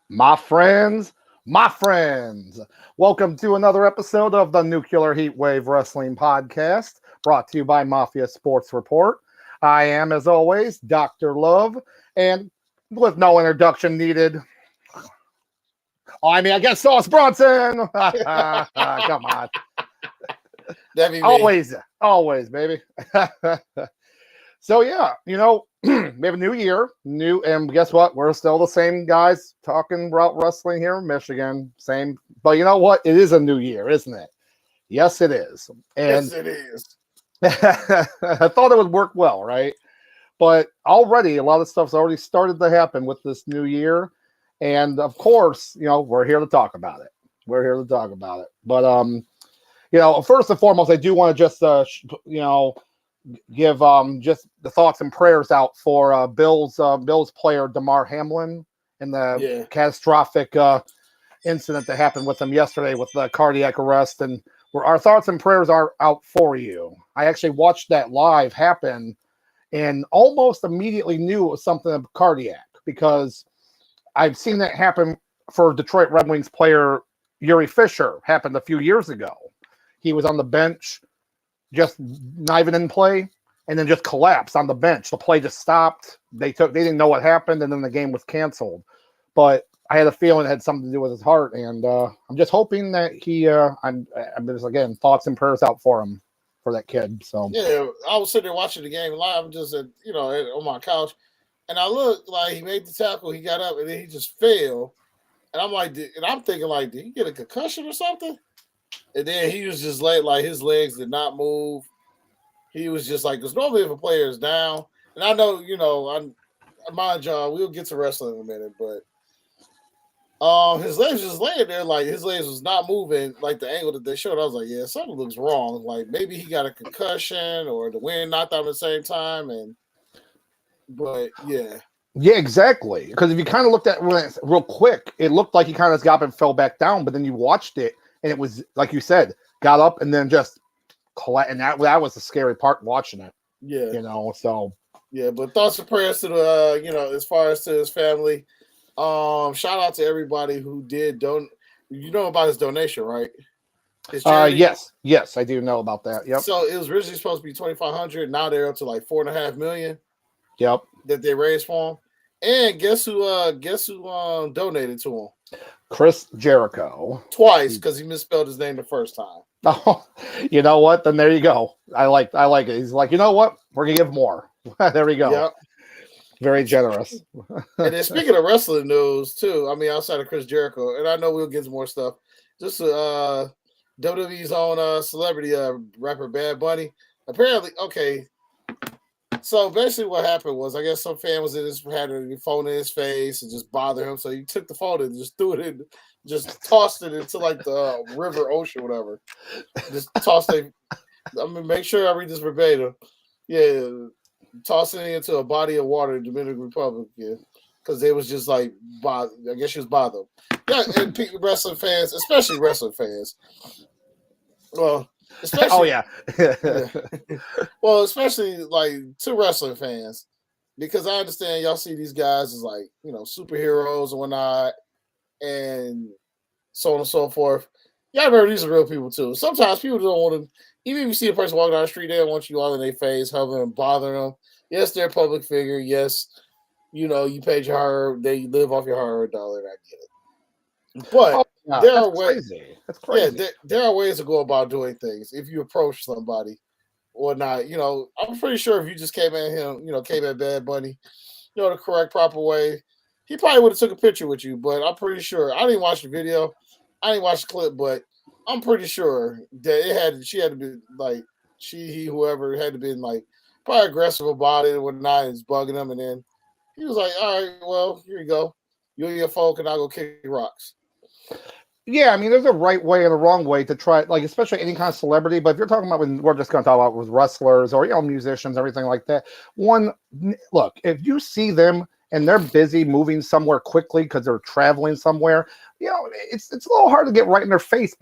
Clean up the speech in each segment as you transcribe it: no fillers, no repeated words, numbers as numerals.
My friends, welcome to another episode of the Nuclear Heatwave Wrestling Podcast, brought to you by Mafia Sports Report. I am, as always, Dr. Love, and with no introduction needed. I guess Sauce Bronson. Come on. Always, baby. So, yeah, we have a new year, and guess what? We're still the same guys talking about wrestling here in Michigan. Same, but you know what? It is a new year, isn't it? Yes, it is. And yes, it is. I thought it would work well, right? But already, a lot of stuff's already started to happen with this new year. And, of course, we're here to talk about it. But, first and foremost, I do want to just, give just the thoughts and prayers out for Bills player Damar Hamlin and the catastrophic incident that happened with him yesterday with the cardiac arrest. And our thoughts and prayers are out for you. I actually watched that live happen and almost immediately knew it was something cardiac because I've seen that happen for Detroit Red Wings player Yuri Fisher. Happened a few years ago. He was on the bench, just not even in play, and then just collapsed on the bench. The play just stopped. They didn't know what happened, and then the game was canceled. But I had a feeling it had something to do with his heart, and I'm just hoping that he. I'm just again thoughts and prayers out for him, for that kid. So yeah, I was sitting there watching the game live, just on my couch, and I looked like he made the tackle. He got up, and then he just fell, and I'm thinking like, did he get a concussion or something? And then he was just like his legs did not move. He was just like, because normally if a player is down, and I know, mind John, we'll get to wrestling in a minute, but his legs just laying there, like his legs was not moving, like the angle that they showed. I was like, yeah, something looks wrong. Like maybe he got a concussion or the wind knocked out at the same time. But yeah. Yeah, exactly. Because if you kind of looked at it real quick, it looked like he kind of got up and fell back down, but then you watched it. And it was, like you said, got up and then just collapsed. And that was the scary part watching it. Yeah. So. Yeah, but thoughts and prayers to the, as far as to his family. Shout out to everybody who did donate. You know about his donation, right? His yes, I do know about that. Yep. So it was originally supposed to be $2,500. Now they're up to like $4.5 million. Yep. That they raised for him. And guess who donated to him? Chris Jericho. Twice, because he misspelled his name the first time. Oh, you know what? Then there you go. I like it. He's like, you know what? We're gonna give more. There we go. Yep. Very generous. And then speaking of wrestling news too, outside of Chris Jericho, and I know we'll get some more stuff. Just WWE's own celebrity rapper Bad Bunny. Apparently, okay. So basically, what happened was, I guess some fan was had a phone in his face and just bothered him. So he took the phone and just threw it in, just tossed it into like the river, ocean, whatever. Just tossed it. Make sure I read this verbatim. Yeah, tossing it into a body of water in Dominican Republic because they was just like, I guess she was bothered. Yeah, and wrestling fans, especially wrestling fans. Well, especially yeah. Well, especially like to wrestling fans, because I understand y'all see these guys as like superheroes and whatnot, and so on and so forth. Y'all remember these are real people too. Sometimes people don't want to, even if you see a person walking down the street, they don't want you all in their face, hovering and bothering them. Yes, they're a public figure. Yes, you paid your hard, they live off your hard dollar, and I get it. But there are ways. That's crazy. Yeah, there are ways to go about doing things. If you approach somebody or not, I'm pretty sure if you just came at him, came at Bad Bunny, the correct, proper way, he probably would have took a picture with you. But I'm pretty sure, I didn't watch the video, I didn't watch the clip, but I'm pretty sure that she had to be like, whoever had to be like probably aggressive about it and whatnot, is bugging him, and then he was like, all right, well, here you go. You and your folk, and I'll go kick rocks. Yeah, I mean, there's a right way and a wrong way to try, like, especially any kind of celebrity. But if you're talking about, when we're just going to talk about with wrestlers or musicians, everything like that. Look, if you see them and they're busy moving somewhere quickly because they're traveling somewhere, it's a little hard to get right in their face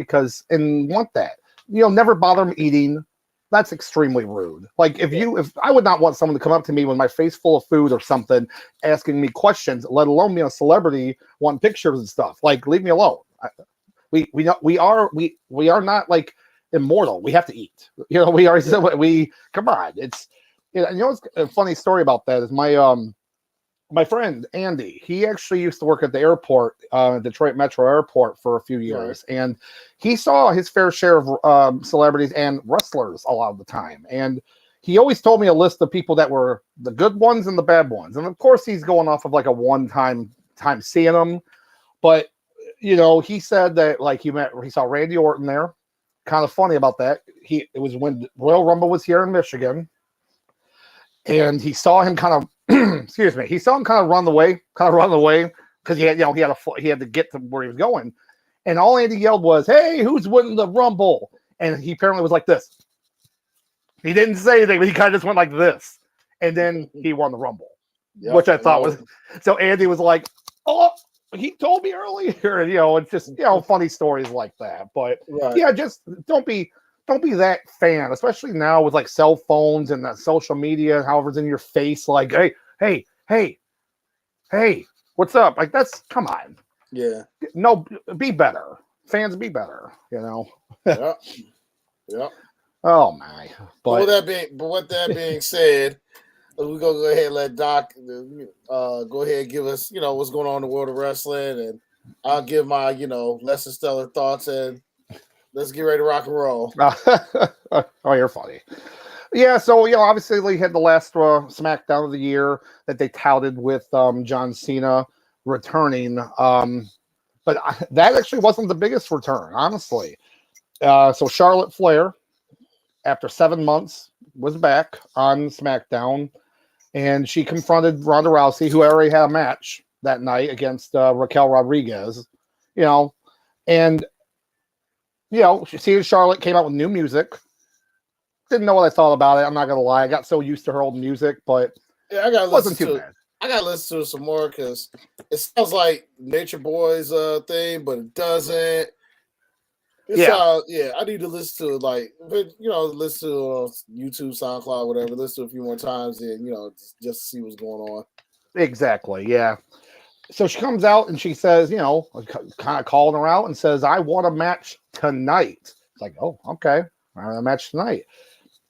and want that. Never bother them eating. That's extremely rude. Like, if I would not want someone to come up to me with my face full of food or something, asking me questions, let alone a celebrity wanting pictures and stuff. Like, leave me alone. We are not like immortal. We have to eat. We come on. It's what's a funny story about that is my friend Andy. He actually used to work at the airport, Detroit Metro Airport, for a few years, and he saw his fair share of celebrities and wrestlers a lot of the time. And he always told me a list of people that were the good ones and the bad ones. And of course, he's going off of like a one-time seeing them, but he said that like he saw Randy Orton there. Kind of funny about that. It was when Royal Rumble was here in Michigan, and he saw him kind of excuse me. He saw him kind of run the way because he had to get to where he was going, and all Andy yelled was, "Hey, who's winning the Rumble?" And he apparently was like this. He didn't say anything, but he kind of just went like this, and then he won the Rumble, which I thought was so. Andy was like, "Oh, he told me earlier," it's just funny stories like that. But just don't be that fan, especially now with like cell phones and that social media, however's in your face. Like, hey, what's up? Like, that's, come on. Yeah. No, be better. Fans, be better. Yeah. Oh my. But with that being said, we're gonna go ahead and let Doc go ahead and give us, what's going on in the world of wrestling, and I'll give my, less than stellar thoughts, and let's get ready to rock and roll. Oh, you're funny. Yeah, so obviously we had the last SmackDown of the year that they touted with John Cena returning, but that actually wasn't the biggest return, honestly. So Charlotte Flair, after 7 months, was back on SmackDown, and she confronted Ronda Rousey, who already had a match that night against Raquel Rodriguez, and she and Charlotte came out with new music. Didn't know what I thought about it. I'm not gonna lie. I got so used to her old music, but yeah, I gotta wasn't too bad. I gotta listen to it some more because it sounds like Nature Boy's thing, but it doesn't. I need to listen to it, listen to YouTube, SoundCloud, whatever. Listen to it a few more times, and just to see what's going on. Exactly. Yeah. So she comes out and she says, kind of calling her out and says, "I want a match tonight." It's like, oh, okay, I want a match tonight.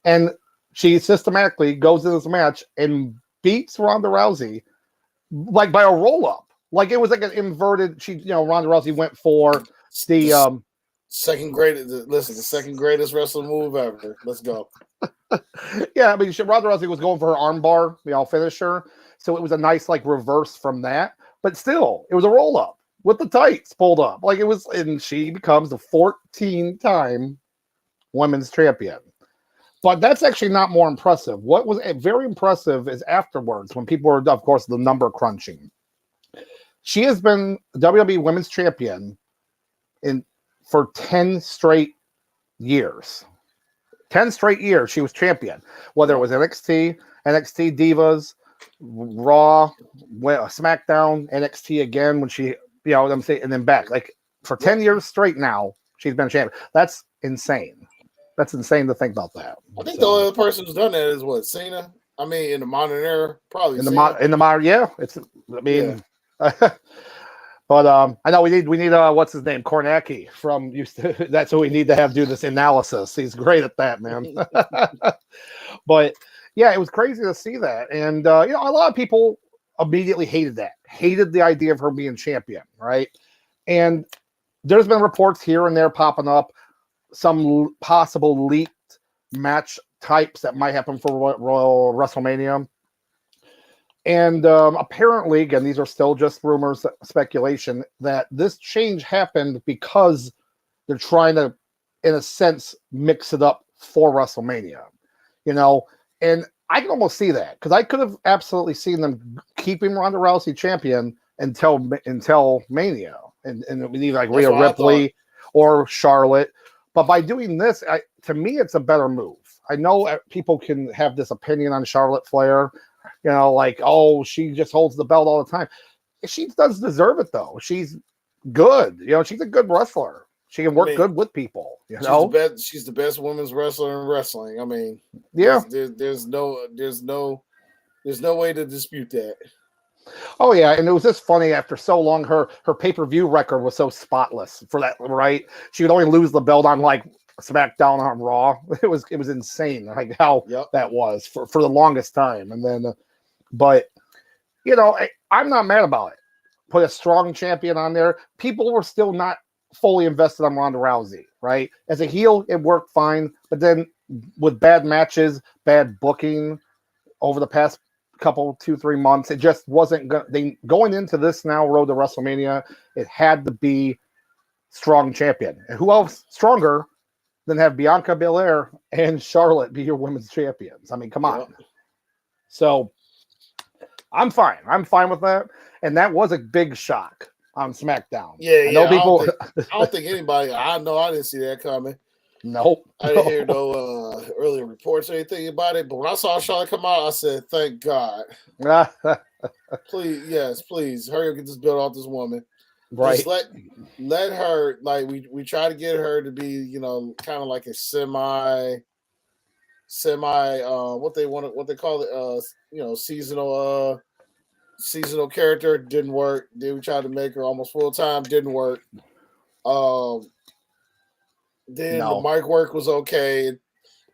And she systematically goes into this match and beats Ronda Rousey like by a roll up. Like it was like an inverted. Ronda Rousey went for the second greatest wrestling move ever. Let's go. Yeah, I mean, Ronda Rousey was going for her armbar, finisher. So it was a nice like reverse from that. But still, it was a roll up with the tights pulled up. Like it was, and she becomes the 14-time women's champion. But that's actually not more impressive. What was very impressive is afterwards, when people were, of course, the number crunching. She has been WWE Women's Champion for 10 straight years. 10 straight years she was champion, whether it was NXT, NXT Divas, Raw, SmackDown, NXT again when she, I'm saying, and then back. Like for 10 years straight now, she's been champion. That's insane. That's insane to think about that. I think the only person who's done that is what, Cena? I mean, in the modern era, probably in the modern, yeah. It's, I mean, but I know we need what's his name, Kornacki from that's who we need to have do this analysis. He's great at that, man. But yeah, it was crazy to see that, and a lot of people immediately hated the idea of her being champion, right? And there's been reports here and there popping up, some possible leaked match types that might happen for Royal Wrestlemania. And apparently, again, these are still just rumors, speculation, that this change happened because they're trying to, in a sense, mix it up for WrestleMania. And I can almost see that, because I could have absolutely seen them keeping Ronda Rousey champion until Mania, and we need like Rhea Ripley or Charlotte. But by doing this, to me, it's a better move. I know people can have this opinion on Charlotte Flair, like, oh, she just holds the belt all the time. She does deserve it, though. She's good. She's a good wrestler. She can work good with people. She's the best women's wrestler in wrestling. I mean, yeah. There's no way to dispute that. Oh yeah, and it was just funny after so long. Her pay-per-view record was so spotless for that, right? She would only lose the belt on like SmackDown on Raw. It was insane, like how that was for the longest time. And then, but I'm not mad about it. Put a strong champion on there. People were still not fully invested on Ronda Rousey, right? As a heel, it worked fine, but then with bad matches, bad booking over the past couple 2-3 months, it just wasn't going into this now road to WrestleMania. It had to be strong champion, and who else stronger than have Bianca Belair and Charlotte be your women's champions? I mean, come on. So I'm fine with that, and that was a big shock on SmackDown. I know people. I don't think anybody. I know I didn't see that coming. Nope. I didn't hear no earlier reports or anything about it. But when I saw Charlotte come out, I said, "Thank God." Please, hurry up, get this belt off this woman. Right. Just let her, like, we try to get her to be, kind of like a semi what they call it, seasonal character. Didn't work. Then we tried to make her almost full time. Didn't work. Then the mic work was okay.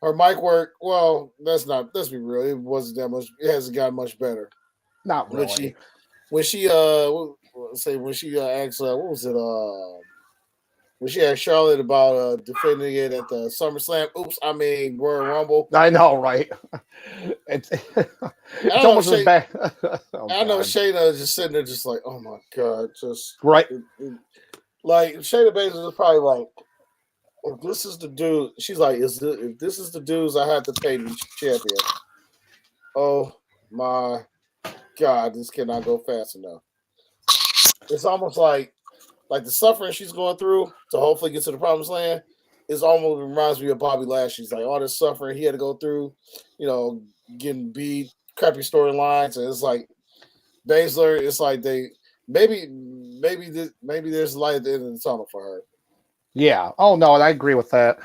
Her mic work, well, let's be real. It wasn't that much. It hasn't gotten much better. Not really. When she asked when she asked Charlotte about defending it at the SummerSlam. Royal Rumble. I know, right? It's almost as bad. I know Shayna is just sitting there, just like, oh my God, just right. Like Shayna Baszler is probably like, if this is the dude, she's like, if this is the dudes I have to pay to be champion. Oh my God, this cannot go fast enough. It's almost like the suffering she's going through to hopefully get to the promised land is almost reminds me of Bobby Lashley's, like all this suffering he had to go through, getting beat, crappy storylines, and it's like Baszler, it's like they maybe there's light at the end of the tunnel for her. Yeah. Oh no, and I agree with that.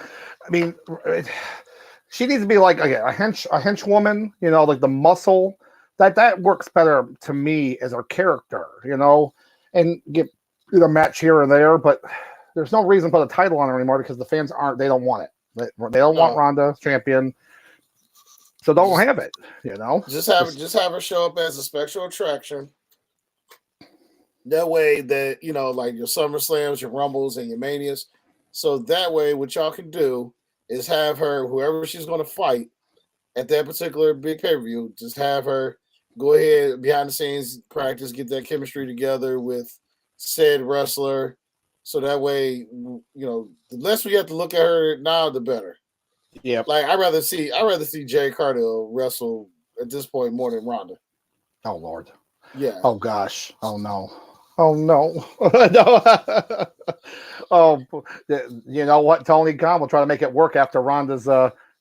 I mean, she needs to be like a henchwoman, like the muscle. That works better to me as her character, and get a match here and there, but there's no reason to put a title on her anymore because the fans they don't want it. They don't want Ronda champion, so don't have it. Just have her show up as a special attraction. That way, that like your SummerSlams, your Rumbles, and your Manias. So that way, what y'all can do is have her, whoever she's going to fight at that particular big pay-per-view, just have her go ahead behind the scenes, practice, get that chemistry together with said wrestler. So that way, the less we have to look at her now, the better. Yeah. Like I'd rather see Jay Cargill wrestle at this point more than Ronda. Oh Lord. Yeah. Oh gosh. Oh no. Oh no. No. Oh, you know what? Tony Khan will try to make it work after Ronda's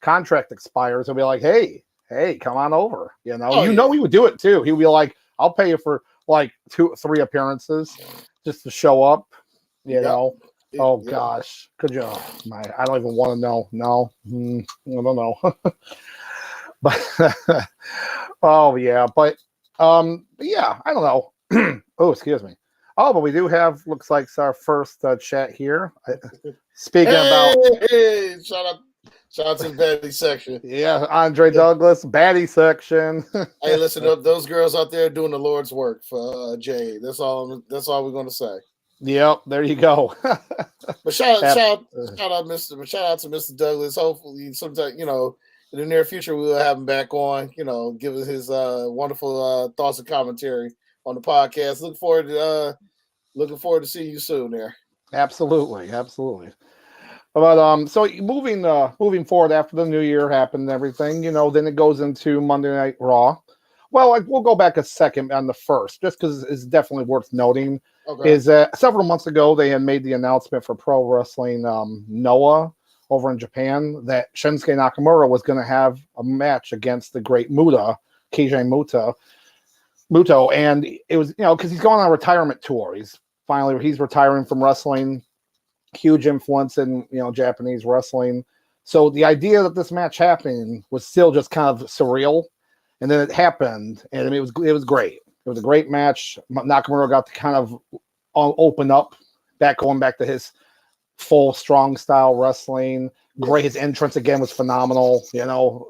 contract expires. He'll be like, "Hey, hey, come on over. You know, he would do it too. He would be like, I'll pay you for like 2-3 appearances just to show up. You know. Oh gosh, could you? I don't even want to know. No, I don't know. But oh yeah, but yeah, I don't know. Oh, excuse me. Oh, but we do have looks like our first chat here. Speaking about shout out to the baddie section. Yeah, Andre Douglas, baddie section. Hey, listen up, those girls out there doing the Lord's work for Jade. That's all we're gonna say. Yep, there you go. But shout out to Mr. Douglas. Hopefully, sometime in the near future, we will have him back on. Give us his wonderful thoughts and commentary on the podcast. Looking forward to seeing you soon there. Absolutely. But so moving forward after the new year happened and everything, then it goes into Monday Night Raw. Well, we'll go back a second on the first, just because it's definitely worth noting. Okay. Is that several months ago they had made the announcement for Pro Wrestling Noah over in Japan that Shinsuke Nakamura was going to have a match against the great Keiji Muto, and it was because he's going on a retirement tour. He's retiring from wrestling. Huge influence in Japanese wrestling. So the idea that this match happening was still just kind of surreal, and then it happened, and it was great. It was a great match. Nakamura got to kind of open up, going back to his full strong style wrestling. Great. His entrance again was phenomenal.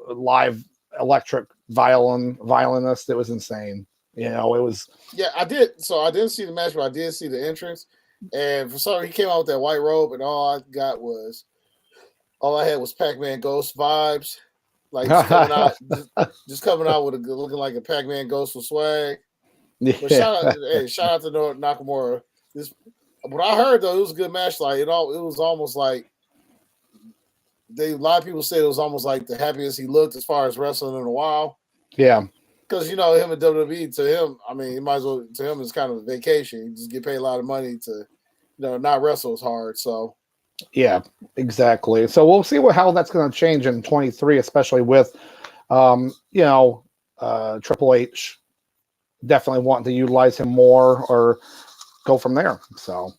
Live electric violinist. It was insane. It was. Yeah, I did. So I didn't see the match, but I did see the entrance. And for some reason, he came out with that white robe, and all I had was Pac-Man Ghost vibes. Like just coming out with looking like a Pac-Man Ghost with swag. Yeah. But shout out to Nakamura. What I heard though, it was a good match. Like it was almost like a lot of people said it was almost like the happiest he looked as far as wrestling in a while. Yeah, because him and WWE, to him, I mean, he might as well. To him, it's kind of a vacation. You just get paid a lot of money to, not wrestle as hard. So. Yeah, exactly. So we'll see how that's going to change in 23, especially with, Triple H definitely wanting to utilize him more or go from there. So,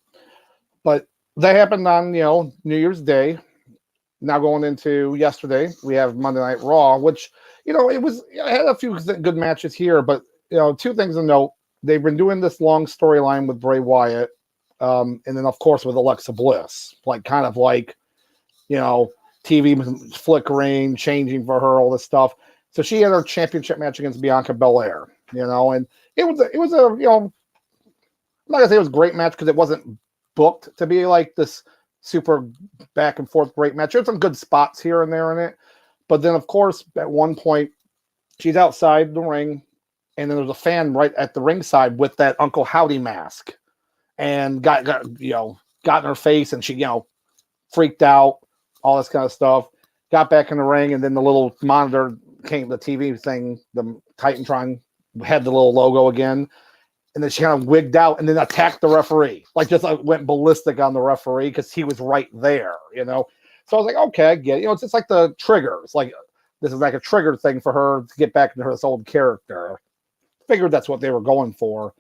but that happened on, New Year's Day. Now going into yesterday, we have Monday Night Raw, which, it had a few good matches here, but, two things to note. They've been doing this long storyline with Bray Wyatt. And then, of course, with Alexa Bliss, TV flickering, changing for her, all this stuff. So she had her championship match against Bianca Belair, and it was a, I'm not gonna say it was a great match because it wasn't booked to be like this super back and forth great match. There's some good spots here and there in it, but then, of course, at one point, she's outside the ring, and then there's a fan right at the ringside with that Uncle Howdy mask. And got in her face, and she freaked out, all this kind of stuff. Got back in the ring, and then the little monitor came, the TV thing, the Titantron had the little logo again, and then she kind of wigged out, and then attacked the referee, went ballistic on the referee because he was right there, So I was like, okay, I get it. It's just like the triggers, this is like a trigger thing for her to get back into her old character. Figured that's what they were going for.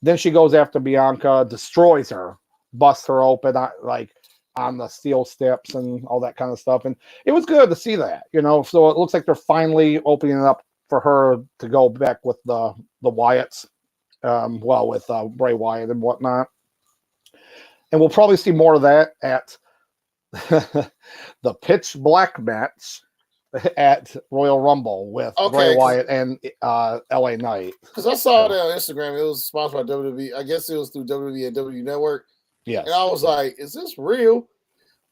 Then she goes after Bianca, destroys her, busts her open, on the steel steps and all that kind of stuff. And it was good to see that, So it looks like they're finally opening it up for her to go back with the Wyatts, with Bray Wyatt and whatnot. And we'll probably see more of that at the Pitch Black match at Royal Rumble with Bray Wyatt and LA Knight. Because I saw that on Instagram. It was sponsored by WWE. I guess it was through WWE NJPW Network. Yeah. And I was like, is this real?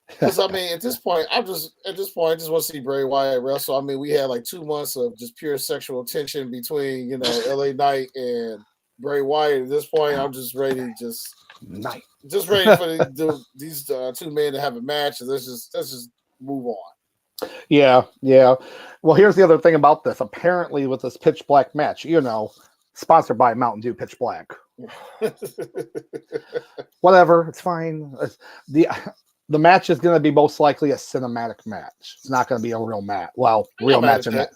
Because I mean, at this point, I just want to see Bray Wyatt wrestle. I mean, we had 2 months of just pure sexual tension between, LA Knight and Bray Wyatt. At this point, I'm just ready ready for these two men to have a match, and let's just move on. Yeah. Well, here's the other thing about this. Apparently, with this Pitch Black match, sponsored by Mountain Dew Pitch Black. Whatever, it's fine. The match is going to be most likely a cinematic match. It's not going to be a real match. Well, real match in it.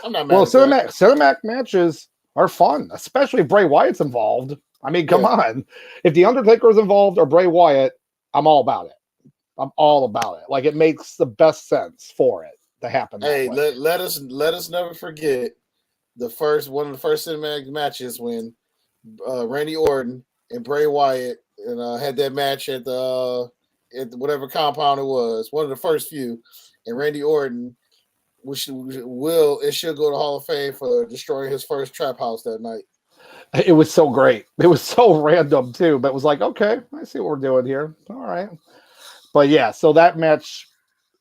I'm not mad. Well, cinematic matches are fun, especially if Bray Wyatt's involved. I mean, come on. If The Undertaker's involved or Bray Wyatt, I'm all about it. I'm all about it. Like, it makes the best sense for it to happen. Hey, let us never forget one of the first cinematic matches when Randy Orton and Bray Wyatt had that match at whatever compound it was. One of the first few, and Randy Orton, which should go to Hall of Fame for destroying his first trap house that night. It was so great. It was so random too, but it was like, okay, I see what we're doing here. All right. But yeah, so that match,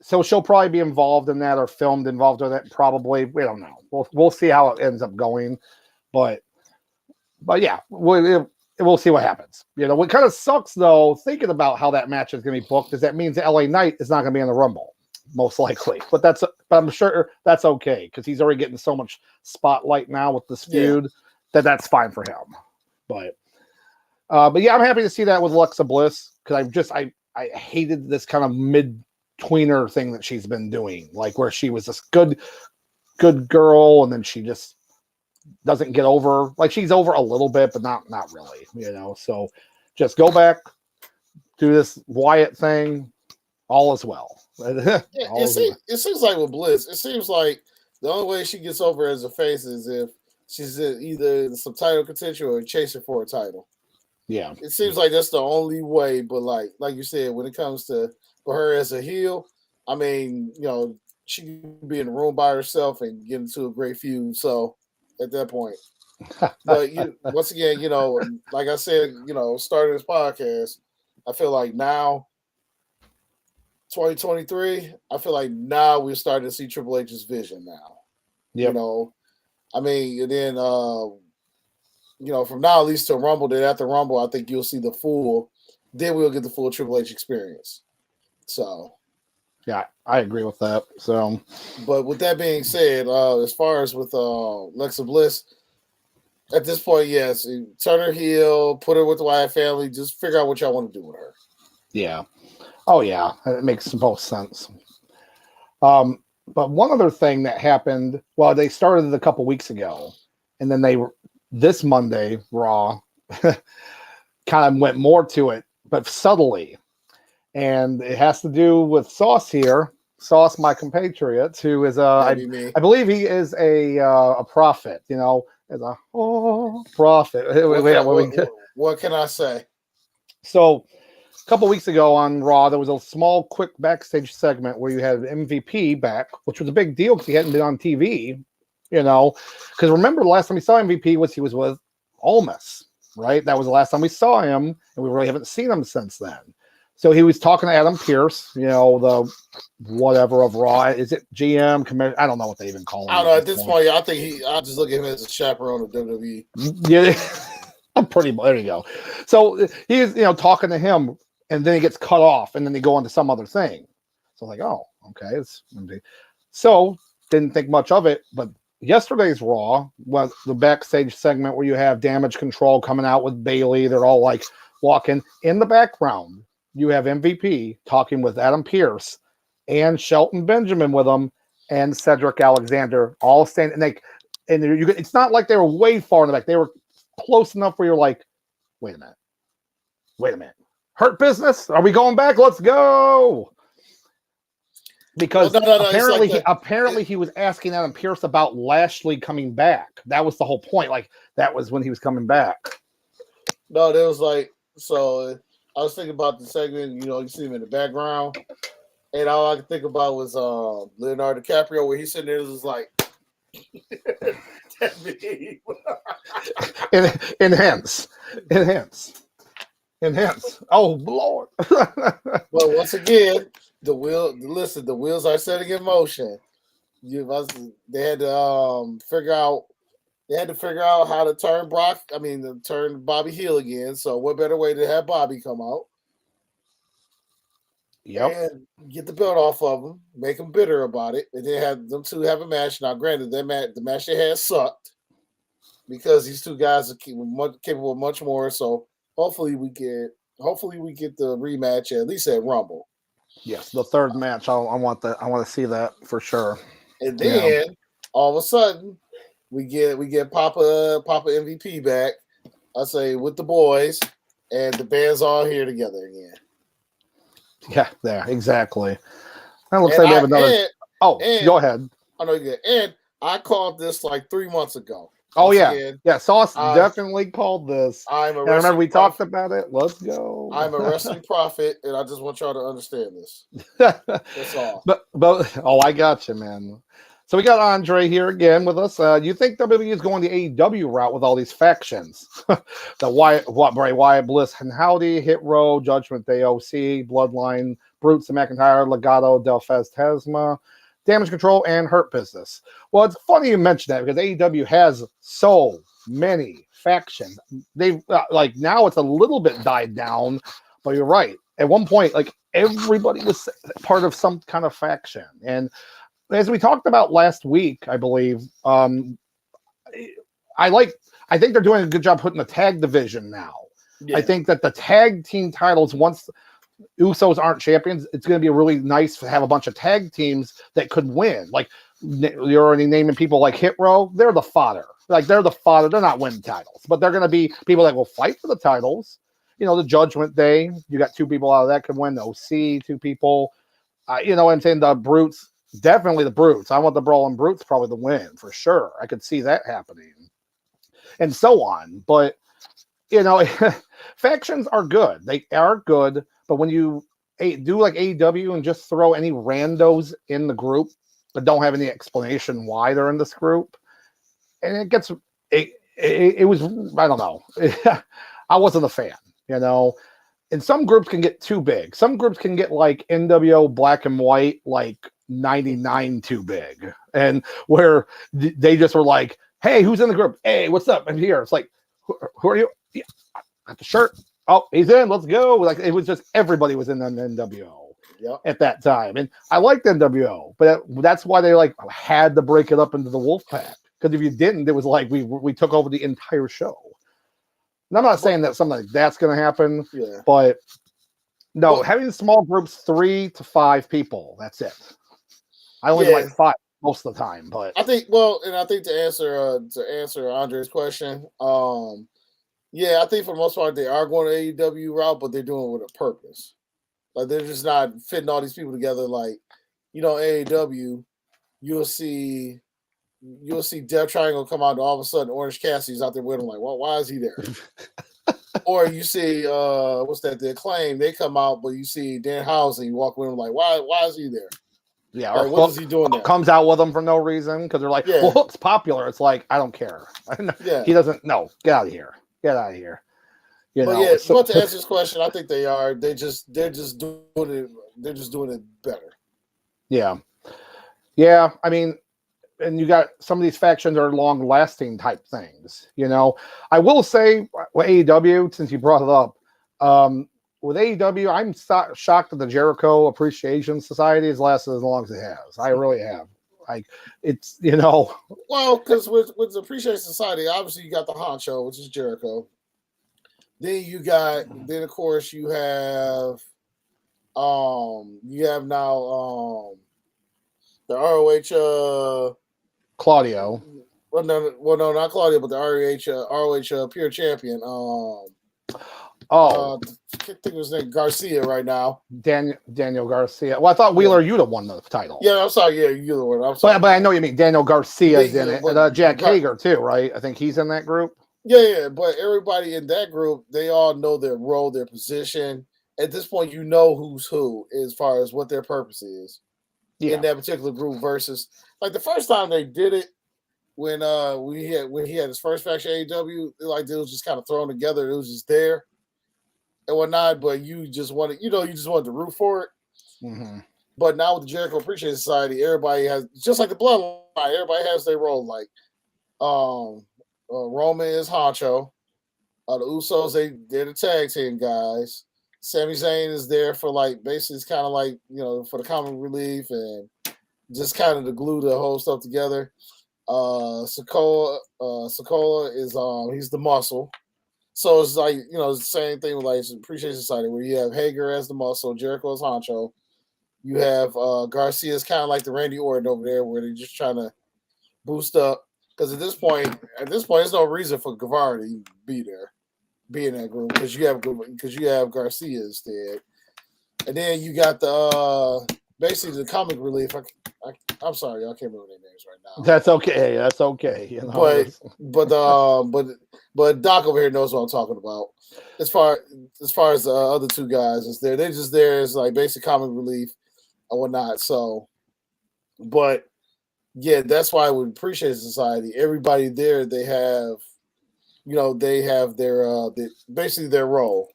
so she'll probably be involved in that or filmed involved with it. Probably. We don't know. We'll see how it ends up going. But yeah, we'll see what happens. You know, what kind of sucks though, thinking about how that match is going to be booked, is that means LA Knight is not going to be in the Rumble, most likely. But I'm sure that's okay because he's already getting so much spotlight now with this feud that's fine for him. But yeah, I'm happy to see that with Alexa Bliss because I hated this kind of mid-tweener thing that she's been doing, like where she was this good girl and then she just doesn't get over. Like, she's over a little bit, but not really, you know. So just go back, do this Wyatt thing, all is well. It seems like with Bliss, it seems like the only way she gets over as a face is if she's either some title contention or chasing for a title. Yeah, it seems like that's the only way. But like you said, when it comes to for her as a heel, I mean, you know, she can be in a room by herself and get into a great feud. So at that point, but once again, you know, like I said, you know, starting this podcast, I feel like now, 2023, I feel like now we're starting to see Triple H's vision now. Yep. You know, I mean, and then you know, from now at least to Rumble, then after Rumble, I think you'll see then we'll get the full Triple H experience. So, yeah, I agree with that. So, but with that being said, as far as with Alexa Bliss, at this point, yes, turn her heel, put her with the Wyatt family, just figure out what y'all want to do with her. Yeah. Oh, yeah, it makes both sense. But one other thing that happened, well, they started it a couple weeks ago, and then this Monday, Raw, kind of went more to it, but subtly. And it has to do with Sauce here. Sauce, my compatriot, who is I believe he is a prophet, you know, as a prophet. What can I say? So a couple weeks ago on Raw, there was a small, quick backstage segment where you had MVP back, which was a big deal because he hadn't been on TV, you know. Because remember, the last time we saw MVP he was with Almas, right? That was the last time we saw him, and we really haven't seen him since then. So he was talking to Adam Pearce, you know, the whatever of Raw. Is it GM? I don't know what they even call him. I don't know. At this point, I think I just look at him as a chaperone of WWE. Yeah, there you go. So he's, you know, talking to him, and then he gets cut off, and then they go on to some other thing. So like, oh, okay. So didn't think much of it, but yesterday's Raw was the backstage segment where you have Damage Control coming out with Bayley. They're all like walking in the background. You have MVP talking with Adam Pearce and Shelton Benjamin with them, and Cedric Alexander all standing. It's not like they were way far in the back. They were close enough where you're like, wait a minute. Hurt Business? Are we going back? Let's go. Because apparently he was asking Adam Pearce about Lashley coming back. That was the whole point. Like, that was when he was coming back. No, there was like, so I was thinking about the segment, you know, you see him in the background, and all I could think about was Leonardo DiCaprio, where he's sitting there just like, enhance. Oh, Lord. Well, once again, the wheels are setting in motion. They had to figure out how to turn Bobby heel again. So what better way to have Bobby come out? Yep. And get the belt off of him, make him bitter about it, and then have them two have a match. Now, granted, the match they had sucked because these two guys are capable of much more. So hopefully we get the rematch at least at Rumble. Yes, the third match. I want to see that for sure. And then all of a sudden we get Papa MVP back. I say with the boys, and the band's all here together again. Yeah, there exactly. That looks like we have another. Go ahead. I know you get. And I called this like 3 months ago. Oh yeah, Sauce definitely called this. I remember we talked about it. Let's go. I'm a wrestling prophet, and I just want y'all to understand this. That's all. But I got you, man. So we got Andre here again with us. You think WWE is going the AEW route with all these factions? Bray Wyatt, Bliss and Howdy, Hit Row, Judgment Day, OC, Bloodline, Brutes and McIntyre, Legado, Del Fantasma, Damage Control, and Hurt Business. Well, it's funny you mention that because AEW has so many factions. They've now it's a little bit died down, but you're right. At one point, everybody was part of some kind of faction. And as we talked about last week, I believe, I think they're doing a good job putting the tag division now. Yeah. I think that the tag team titles, once Usos aren't champions, it's going to be really nice to have a bunch of tag teams that could win. Like you're already naming people like Hit Row. They're the fodder. They're the fodder. They're not winning titles, but they're going to be people that will fight for the titles. The Judgment Day, you got 2 people out of that could win. The OC, 2 people. I'm saying the Brutes, definitely the Brutes. I want the Brawling Brutes probably to win for sure. I could see that happening, and so on. But factions are good. They are good. But when you do like AEW and just throw any randos in the group, but don't have any explanation why they're in this group, and it gets it was I don't know. I wasn't a fan. And some groups can get too big. Some groups can get like NWO Black and White, like 99 too big, and where they just were like, "Hey, who's in the group? Hey, what's up? I'm here." It's like, who are you? Yeah, I got the shirt. Oh, he's in. Let's go. Like it was just everybody was in the NWO at that time, and I liked NWO, but that's why they had to break it up into the Wolfpack. Because if you didn't, it was like we took over the entire show. And I'm not saying that something like that's going to happen, but no, having small groups, 3 to 5 people. That's it. I only like 5 most of the time, but I think to answer Andre's question, I think for the most part they are going to AEW route, but they're doing it with a purpose. Like they're just not fitting all these people together. Like AEW, you'll see Death Triangle come out, and all of a sudden Orange Cassidy's out there with him. Like, well, why is he there? Or you see, the Acclaim, they come out, but you see Dan Housen, you walk with him like, why is he there? Yeah, or what is he doing there? Comes out with them for no reason because they're like, well, Hook's popular. It's like, I don't care. He doesn't. No, get out of here. Get out of here. But to answer this question, I think they are. They're just doing it. They're just doing it better. Yeah, yeah. I mean, and you got some of these factions are long-lasting type things. I will say with AEW, since you brought it up, with AEW, I'm shocked that the Jericho Appreciation Society has lasted as long as it has. I really have. It's Well, because with the Appreciation Society, obviously you got the honcho, which is Jericho. Then of course you have now the ROH Claudio. Well, no, not Claudio, but the ROH pure champion. I can't think of his name. Garcia right now. Daniel Garcia. Well, I thought Wheeler Yuta won the title. Yeah, I'm sorry. Yeah, Yuta won. I'm sorry. But I know you mean Daniel Garcia's in it. Jack Hager too, right? I think he's in that group. Yeah. But everybody in that group, they all know their role, their position. At this point, you know who's who as far as what their purpose is in that particular group. Versus like the first time they did it, when he had his first faction AEW, like it was just kind of thrown together. It was just there and whatnot, but you just wanted to root for it. Mm-hmm. But now with the Jericho Appreciation Society, everybody has, just like the Bloodline, everybody has their role. Like Roman is honcho, the Usos they're the tag team guys. Sami Zayn is there for basically it's kind of like for the comic relief and just kind of to glue the whole stuff together. Sokola is he's the muscle. So it's like, the same thing with Appreciation Society where you have Hager as the muscle, Jericho as honcho. You have Garcia's kind of like the Randy Orton over there where they're just trying to boost up. Because at this point, there's no reason for Guevara to be in that group because you have Garcia instead, and then you got the basically the comic relief. I'm sorry, I can't remember their names right now. That's okay. That's okay. You know? But Doc over here knows what I'm talking about. As far as the other two guys, they're just there as like basic comic relief and whatnot. So, but yeah, that's why I would appreciate society. Everybody there, they have their basically their role.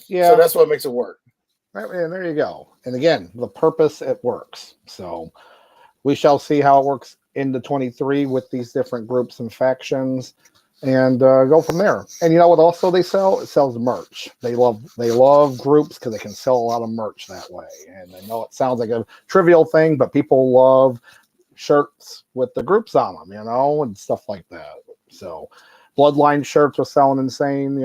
Yeah, so that's what makes it work. And there you go. And again, the purpose, it works. So we shall see how it works into 23 with these different groups and factions, and go from there. And you know what? Also, they sell. It sells merch. They love groups because they can sell a lot of merch that way. And I know it sounds like a trivial thing, but people love shirts with the groups on them, and stuff like that. So, Bloodline shirts are selling insane.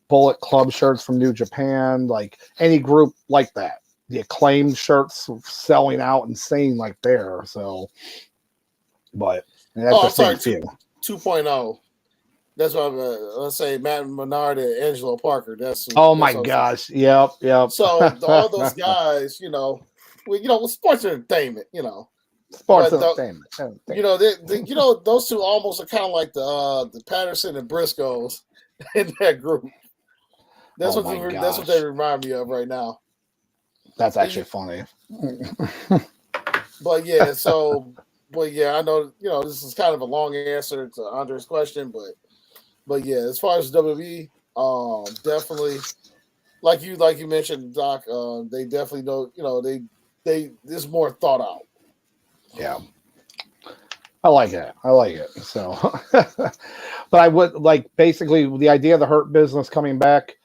Bullet Club shirts from New Japan, like any group like that. The Acclaimed shirts selling out insane like there. So, but that's I'm sorry, 2.0. That's what let's say Matt Menard and Angelo Parker. My gosh. Yep. So all those guys, sports entertainment, Sports entertainment. Those two almost are kind of like the Patterson and Briscoes in that group. That's what they remind me of right now. That's actually funny. But yeah, I know this is kind of a long answer to Andre's question, but yeah, as far as WWE, definitely like you mentioned, Doc, they definitely know, they there's more thought out. Yeah. I like it. So, but I would basically the idea of the Hurt Business coming back.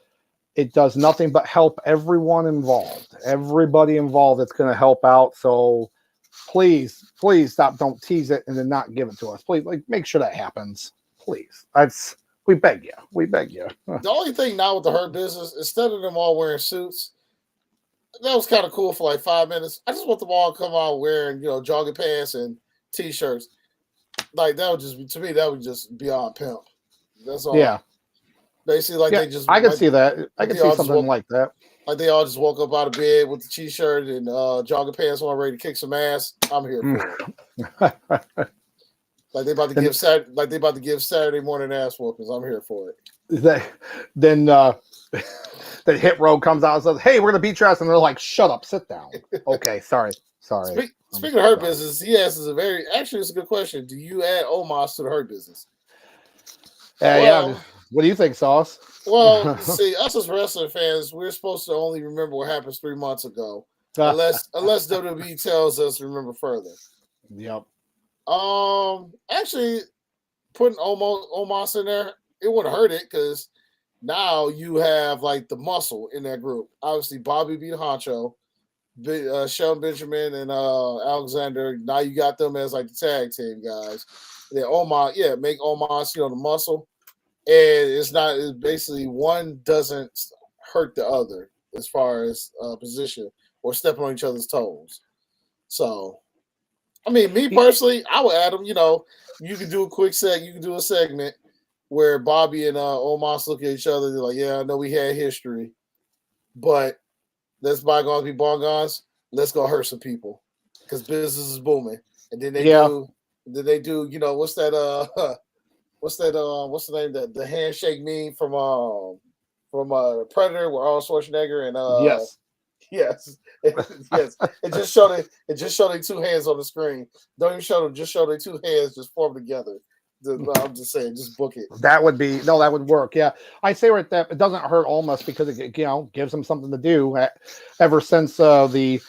It does nothing but help everyone involved. Everybody involved, it's going to help out. So please stop. Don't tease it and then not give it to us. Please, make sure that happens. Please. We beg you. The only thing now with the Hurt Business, instead of them all wearing suits, that was kind of cool for like 5 minutes. I just want them all to come out wearing, jogging pants and t-shirts. Like that would just beyond pimp. That's all. Yeah. Basically, they just. I can see that. I can see something like that. Like they all just woke up out of bed with the t-shirt and jogging pants on, ready to kick some ass. I'm here for it. Like they about to give Saturday morning ass whoopings. I'm here for it. Then the Hit Row comes out and says, "Hey, we're gonna beat your ass," and they're like, "Shut up, sit down." Okay, sorry. Speaking of Hurt Business, he asks it's a good question. Do you add Omos to the Hurt Business? Yeah. What do you think, Sauce? Well, see, us as wrestling fans, we're supposed to only remember what happened 3 months ago, unless WWE tells us to remember further. Yep. Actually, putting Omos in there, it wouldn't hurt it because now you have like the muscle in that group. Obviously, Bobby beat Honcho, Shelton Benjamin and Alexander. Now you got them as like the tag team guys. Then Omos, make Omos, the muscle. And it's basically one doesn't hurt the other as far as position or stepping on each other's toes. So, I mean, me personally, I would add them. You could do a segment where Bobby and Omos look at each other. They're like, "Yeah, I know we had history, but let's bygones be bygones. Let's go hurt some people because business is booming." And then they do. What's that? What's the name? The handshake meme from Predator with Arnold Schwarzenegger and yes. It just showed their two hands on the screen. Don't even show them. Just show their two hands just form together. I'm just saying, just book it. That would work. Yeah, I say right that it doesn't hurt almost because it gives them something to do. Ever since the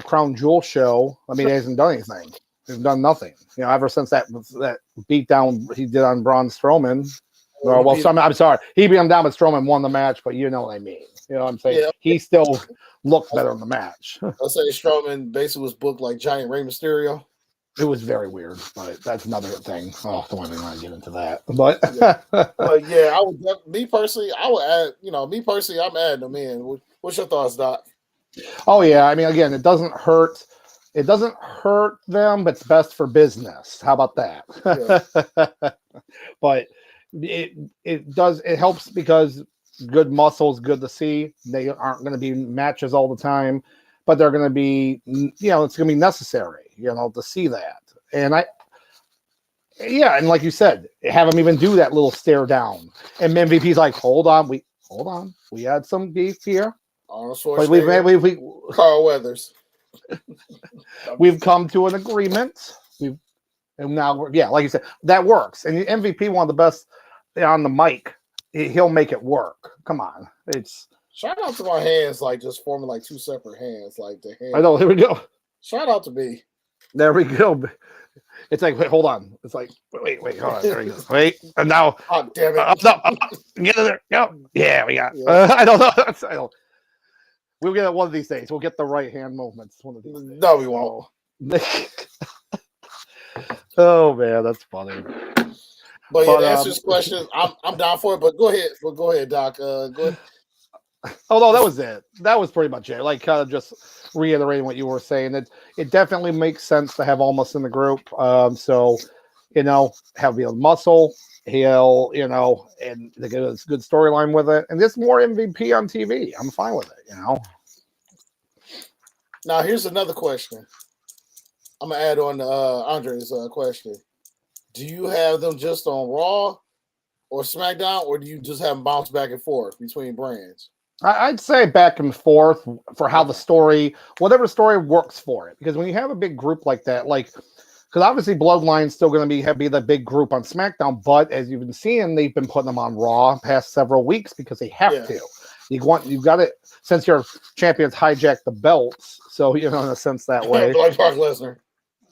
Crown Jewel show, I mean, he hasn't done anything. He's done nothing. Ever since that beatdown he did on Braun Strowman. I'm sorry, he beat him down, but Strowman won the match. But you know what I mean. You know what I'm saying? Yeah. He still looked better in the match. I'll say Strowman basically was booked like giant Rey Mysterio. It was very weird, but that's another thing. Oh, don't even want to get into that. But yeah, I would. Me personally, I would add. I'm adding them in. What's your thoughts, Doc? Oh yeah, I mean, again, it doesn't hurt It doesn't hurt them, but it's best for business. How about that? Yeah. But it helps because good muscles, good to see. They aren't going to be matches all the time, but they're going to be, it's going to be necessary, to see that. And and like you said, have them even do that little stare down. And MVP's like, hold on, we had some beef here. Carl Weathers. We've come to an agreement. And now like you said, that works. And the MVP, one of the best on the mic, he'll make it work. Come on, shout out to my hands, like just forming like two separate hands, like the hands. I know. Here we go. Shout out to me. There we go. It's like, wait, hold on. It's like, wait, hold on. There we go. Wait, and now. Oh, damn it! Get in there. Yep. Yeah, we got. Yeah. I don't know. We'll get it one of these days. We'll get the right hand movements one of these days. No, we won't. Oh man, that's funny. But to answer this question, I'm down for it. But go ahead, Doc. Go ahead. Oh no, that was it. That was pretty much it. Like kind of just reiterating what you were saying. It definitely makes sense to have Almas in the group. So have the muscle. He'll and they get a good storyline with it, and just more MVP on TV. I'm fine with it. Now here's another question. I'm gonna add on to Andre's question. Do you have them just on Raw or SmackDown, or do you just have them bounce back and forth between brands? I'd say back and forth for how the story, whatever story works for it. Because when you have a big group like that, because obviously Bloodline's still going to be the big group on SmackDown, but as you've been seeing, they've been putting them on Raw past several weeks because they have to. You've got it, since your champions hijack the belts, so in a sense that way. Like Brock Lesnar.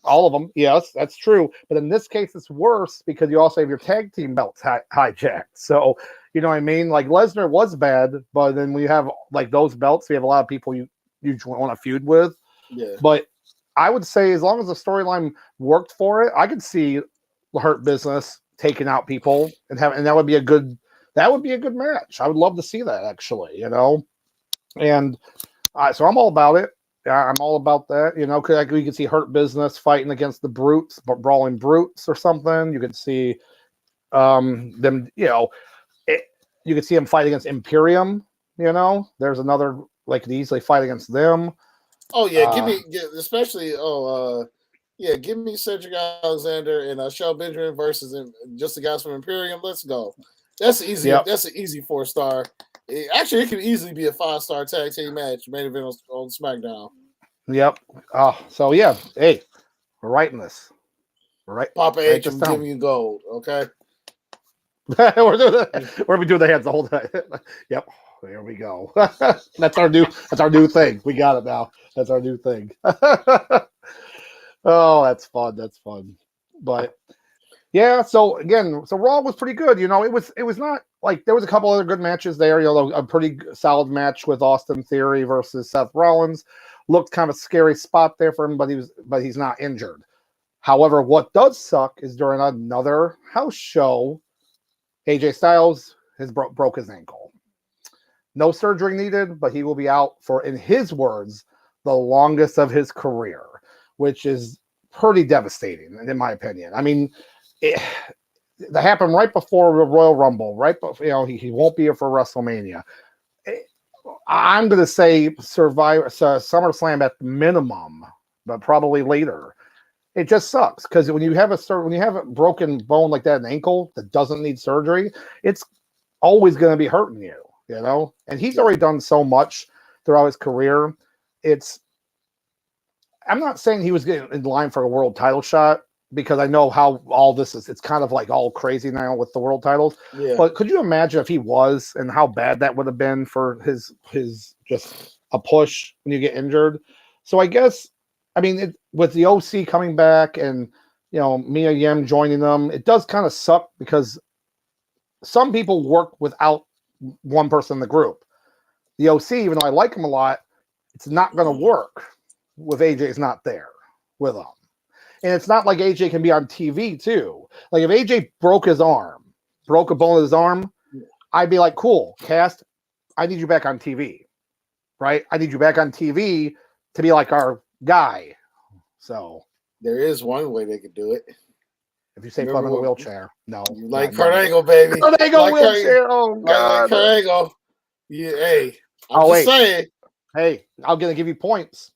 All of them, yes, that's true. But in this case, it's worse because you also have your tag team belts hijacked. So, you know what I mean? Like Lesnar was bad, but then we have like those belts, we have a lot of people you want to feud with. Yeah. But I would say as long as the storyline worked for it, I could see Hurt Business taking out people and that would be a good match. I would love to see that actually, And so I'm all about it. I'm all about that, because we could see Hurt Business fighting against the Brutes, Brawling Brutes or something. You could see them, you could see them fight against Imperium, There's another, could easily fight against them. Oh, yeah, give me Cedric Alexander and Shelton Benjamin versus just the guys from Imperium. Let's go. That's easy. Yep. That's an easy 4-star. Actually, it could easily be a 5-star tag team match, main event on SmackDown. Yep. So yeah. Hey, we're writing this. We're right. Papa H, I'm giving you gold. Okay. We're doing the hands the whole time. Yep. There we go. That's our new thing. We got it now. That's our new thing. Oh, that's fun. That's fun. But yeah, so Raw was pretty good. It was not like there was a couple other good matches there. A pretty solid match with Austin Theory versus Seth Rollins. Looked kind of a scary spot there for him, but he's not injured. However, what does suck is during another house show, AJ Styles has broke his ankle. No surgery needed, but he will be out for, in his words, the longest of his career, which is pretty devastating, in my opinion. I mean, that happened right before the Royal Rumble, right? Before, he won't be here for WrestleMania. I'm going to say SummerSlam at the minimum, but probably later. It just sucks because when you have a broken bone like that, an ankle that doesn't need surgery, it's always going to be hurting you, And he's already done so much throughout his career. I'm not saying he was getting in line for a world title shot because I know how all this is. It's kind of like all crazy now with the world titles. Yeah. But could you imagine if he was and how bad that would have been for his just a push when you get injured? So I guess, with the OC coming back and, Mia Yim joining them, it does kind of suck because some people work without one person in the group. The OC, even though I like him a lot, it's not going to work with AJ's not there with him. And it's not like AJ can be on TV too. Like if AJ broke a bone of his arm, I'd be like, cool, cast, I need you back on TV, right? I need you back on TV to be like our guy, So there is one way they could do it. If you say put him in a wheelchair, no. You like Kurt Angle, baby. Kurt Angle wheelchair. Oh God. Like Kurt Angle. Yeah, hey. I'm just saying. Hey, I'm gonna give you points.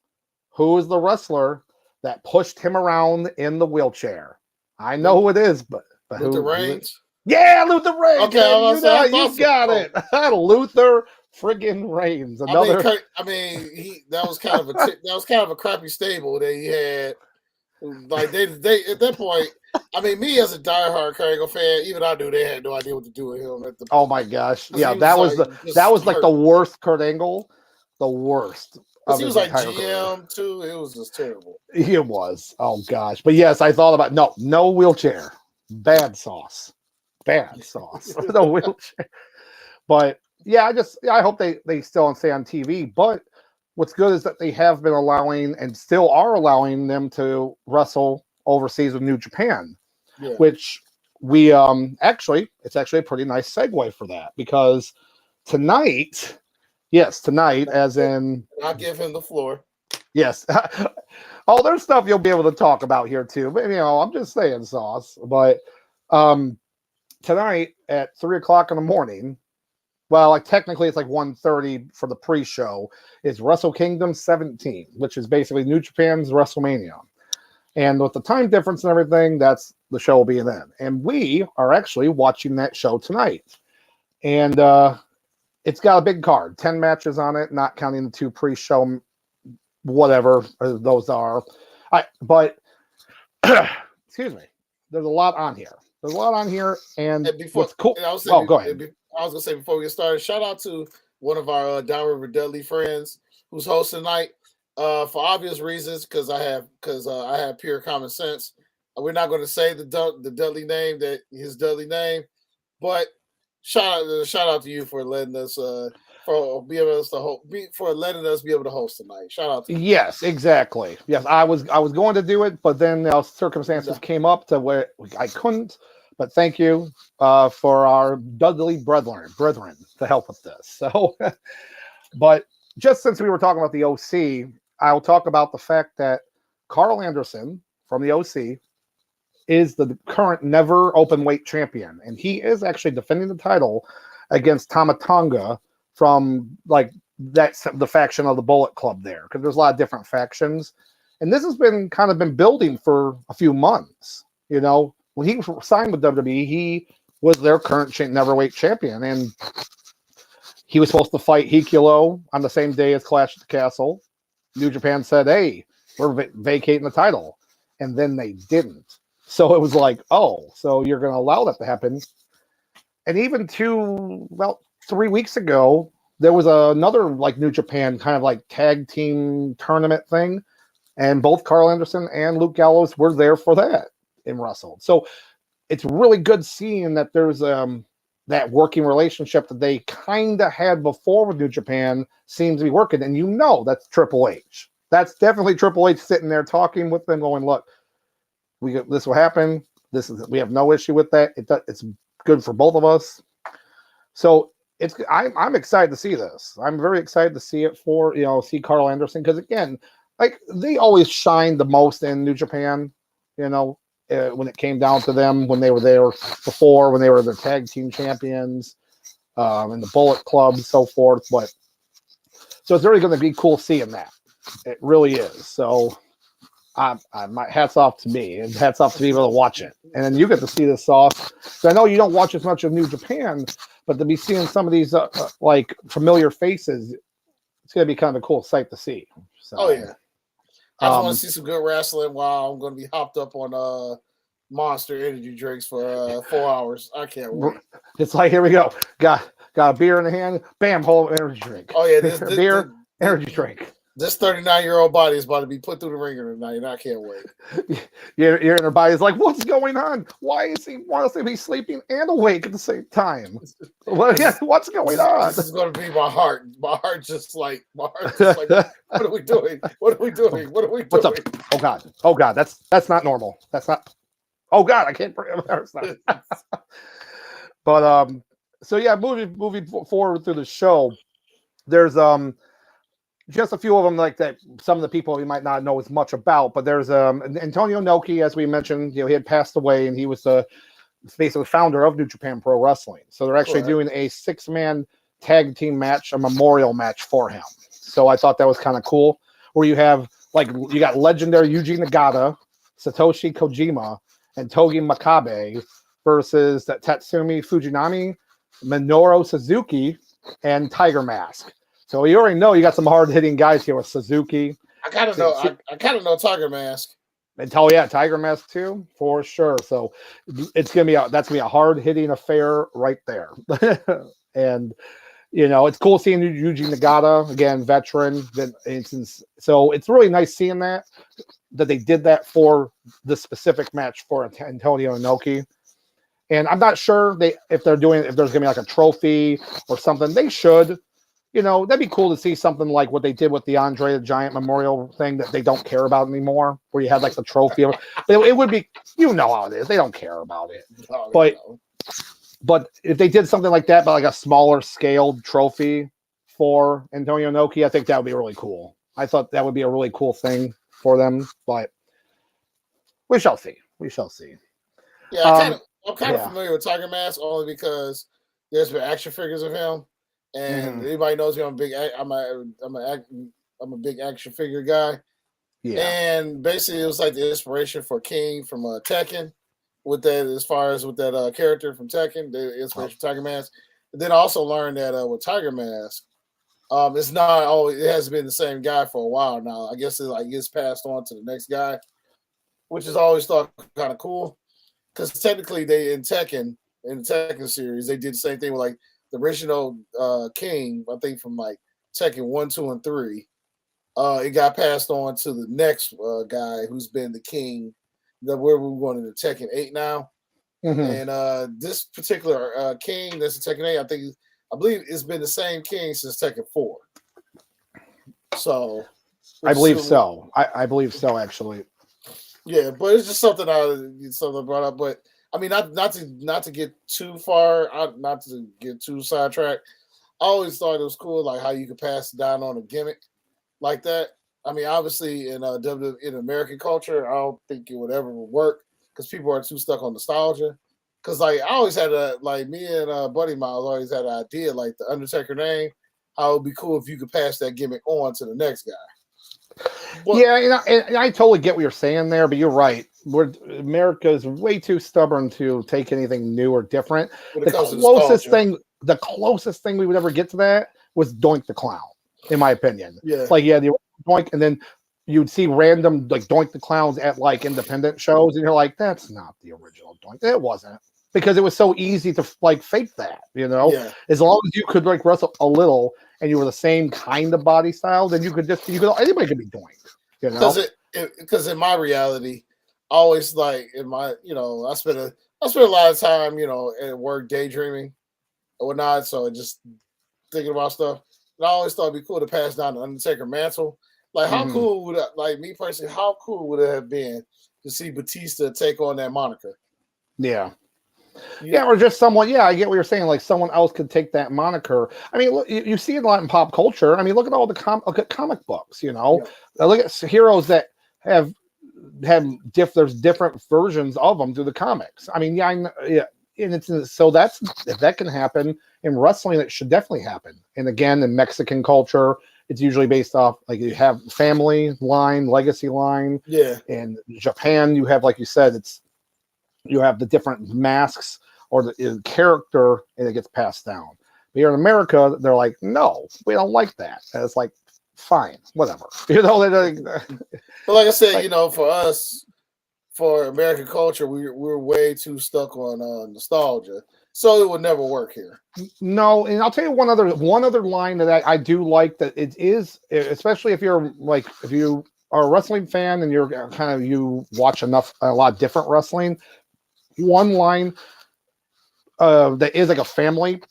Who is the wrestler that pushed him around in the wheelchair? I know who it is, but Luther Reigns. Yeah, Luther Reigns. Okay, you got it. Luther friggin' Reigns. Another. That was kind of a crappy stable that he had. Like they at that point. I mean, me as a diehard Kurt Angle fan, even I knew they had no idea what to do with him. Oh my gosh! Yeah, that was like the worst Kurt Angle, the worst. He was like GM too. It was just terrible. It was. Oh gosh! But yes, I thought about no wheelchair, bad sauce. No wheelchair. But yeah, I hope they still stay on TV. But what's good is that they have been allowing and still are allowing them to wrestle overseas with New Japan, which we it's actually a pretty nice segue for that, because tonight, as in I'll give him the floor. Yes. Oh, there's stuff you'll be able to talk about here too. But I'm just saying, Sauce. But tonight at 3:00 in the morning, well, like technically it's like 1:30 for the pre-show, is Wrestle Kingdom 17, which is basically New Japan's Wrestlemania. And with the time difference and everything, that's the show will be then. And we are actually watching that show tonight. And it's got a big card, 10 matches on it, not counting the 2 pre-show, whatever those are. But excuse me, there's a lot on here. And what's cool. Go ahead. I was gonna say before we get started, shout out to one of our Downriver Dudley friends who's hosting tonight. For obvious reasons, because I have pure common sense. We're not going to say the Dudley name, his Dudley name, but shout out to you for letting us letting us be able to host tonight. Shout out to you. Yes, exactly. Yes, I was going to do it, but then circumstances came up to where I couldn't. But thank you for our Dudley brethren to help with this. So, but just since we were talking about the OC, I'll talk about the fact that Carl Anderson from the OC is the current never openweight champion, and he is actually defending the title against Tama Tonga from the faction of the Bullet Club there, because there's a lot of different factions, and this has been building for a few months. When he signed with WWE, he was their current neverweight champion, and he was supposed to fight Hikilo on the same day as Clash at the Castle. New Japan said, "Hey, we're vacating the title," and then they didn't. So it was like, "Oh, so you're going to allow that to happen?" And even 3 weeks ago, there was another New Japan tag team tournament thing, and both Carl Anderson and Luke Gallows were there for that and wrestled. So it's really good seeing that there's that working relationship that they kind of had before with New Japan seems to be working. And that's Triple H. That's definitely Triple H sitting there talking with them going, "Look, this will happen. We have no issue with that. It's good for both of us." So I'm excited to see this. I'm very excited to see it see Carl Anderson, because again, they always shine the most in New Japan, when it came down to them, when they were there before, when they were the tag team champions, and the Bullet Club and so forth. So it's really going to be cool seeing that. It really is. So my hats off to me, and hats off to be able to watch it. And then you get to see this off. So I know you don't watch as much of New Japan, but to be seeing some of these familiar faces, it's going to be kind of a cool sight to see. So, oh yeah. I just want to see some good wrestling while I'm going to be hopped up on Monster energy drinks for 4 hours. I can't wait. It's like, here we go. Got a beer in the hand. Bam, whole energy drink. Oh yeah, beer, energy drink. This 39-year-old body is about to be put through the ringer tonight, and I can't wait. Your inner body is like, what's going on? Why is he wants to be sleeping and awake at the same time? What's going on? This is going to be my heart. My heart just like, what are we doing? What are we doing? What are we doing? What's up? Oh God, that's not normal. That's not. Oh God, I can't. But so yeah, moving forward through the show, there's just a few of them like that. Some of the people you might not know as much about, but there's Antonio Inoki, as we mentioned, he had passed away, and he was basically founder of New Japan Pro Wrestling. So they're actually doing a 6-man tag team match, a memorial match for him. So I thought that was kind of cool, where you have you got legendary Yuji Nagata, Satoshi Kojima, and Togi Makabe versus Tatsumi Fujinami, Minoru Suzuki, and Tiger Mask. So you already know you got some hard-hitting guys here with Suzuki. I kind of know. I kind of know Tiger Mask. And Tiger Mask too, for sure. So that's gonna be a hard-hitting affair right there. And it's cool seeing Yuji Nagata again, veteran. So it's really nice seeing that they did that for the specific match for Antonio Inoki. And I'm not sure if there's gonna be like a trophy or something. They should. That'd be cool to see something like what they did with the Andre the Giant memorial thing that they don't care about anymore, where you had like the trophy. But it would be, how it is. They don't care about it. But if they did something like that, but like a smaller scaled trophy for Antonio Inoki, I think that would be really cool. I thought that would be a really cool thing for them, but we shall see. Yeah, I'm kind of familiar with Tiger Mask only because there's been action figures of him. And anybody knows me, I'm a big action figure guy. Yeah. And basically, it was like the inspiration for King from Tekken, with that, as far as with that character from Tekken, the inspiration for Tiger Mask. And then I also learned that with Tiger Mask, it's not always, it has been the same guy for a while now. I guess it gets passed on to the next guy, which is always thought kind of cool, because technically in the Tekken series, they did the same thing with like the original King, I think from like Tekken 1, 2, and 3. It got passed on to the next guy who's been the King. Where we're going into Tekken 8 now. And this particular King that's in Tekken 8, I believe it's been the same King since Tekken 4. So I believe so. I believe so, actually. Yeah, but it's just something I brought up. But I mean, not to get too far, not to get too sidetracked. I always thought it was cool, like how you could pass it down on a gimmick like that. I mean, obviously in American culture, I don't think it would ever work because people are too stuck on nostalgia. Because like I always had me and Buddy Miles always had an idea, like the Undertaker name, how it would be cool if you could pass that gimmick on to the next guy. But, yeah, and I totally get what you're saying there, but you're right. America's way too stubborn to take anything new or different. The closest thing we would ever get to that was Doink the Clown, in my opinion. Yeah. The Doink, and then you'd see random like Doink the Clowns at like independent shows, and you're like, that's not the original Doink. It wasn't, because it was so easy to like fake that, Yeah. As long as you could like wrestle a little and you were the same kind of body style, then anybody could be Doink, Because in my reality, I always like in my, I spent a lot of time, at work daydreaming or whatnot. So just thinking about stuff. And I always thought it'd be cool to pass down the Undertaker mantle. Like, how cool would me personally, how cool would it have been to see Batista take on that moniker? Yeah. Yeah, or just someone. Yeah, I get what you're saying. Like someone else could take that moniker. I mean, look, you see it a lot in pop culture. I mean, look at all the look at comic books. Look at heroes that have there's different versions of them through the comics. I mean, and so if that can happen in wrestling, it should definitely happen. And again, in Mexican culture, it's usually based off like you have family line, legacy line. Yeah. And Japan, you have, like you said, you have the different masks or the character, and it gets passed down. But here in America, they're like, no, we don't like that. And it's like, fine, whatever. But like I said, for us, for American culture, we're way too stuck on nostalgia, so it would never work here. No, and I'll tell you one other line that I do like, that it is, especially if you are a wrestling fan and you watch a lot of different wrestling. One line that is like a family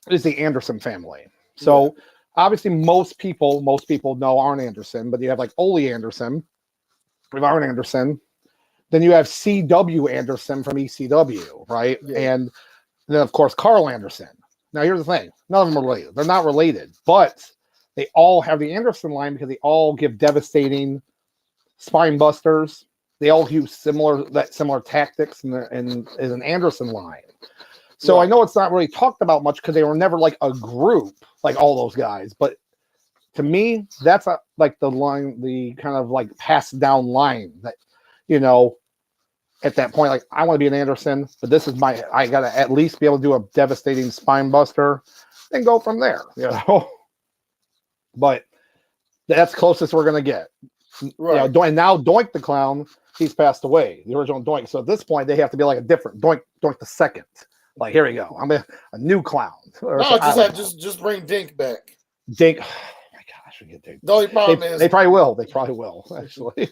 is the Anderson family. So obviously most people know Arn Anderson, but you have like Ole Anderson, we have Arn Anderson, then you have C.W. Anderson from ECW, right? Yeah. And then of course Carl Anderson. Now here's the thing: none of them are related. They're not related, but they all have the Anderson line because they all give devastating spine busters. They all use similar tactics in an Anderson line. So I know it's not really talked about much because they were never like a group, like all those guys. But to me, that's like the line, the kind of like passed down line that, at that point, like I want to be an Anderson, but this is I got to at least be able to do a devastating spine buster and go from there, But that's closest we're going to get. Right. And now Doink the Clown, he's passed away, the original Doink. So at this point, they have to be like a different Doink the second. Like, here we go. I'm a new clown. No, just bring Dink back. Dink. Oh my gosh, we get Dink. The only problem is they probably will. They probably will, actually.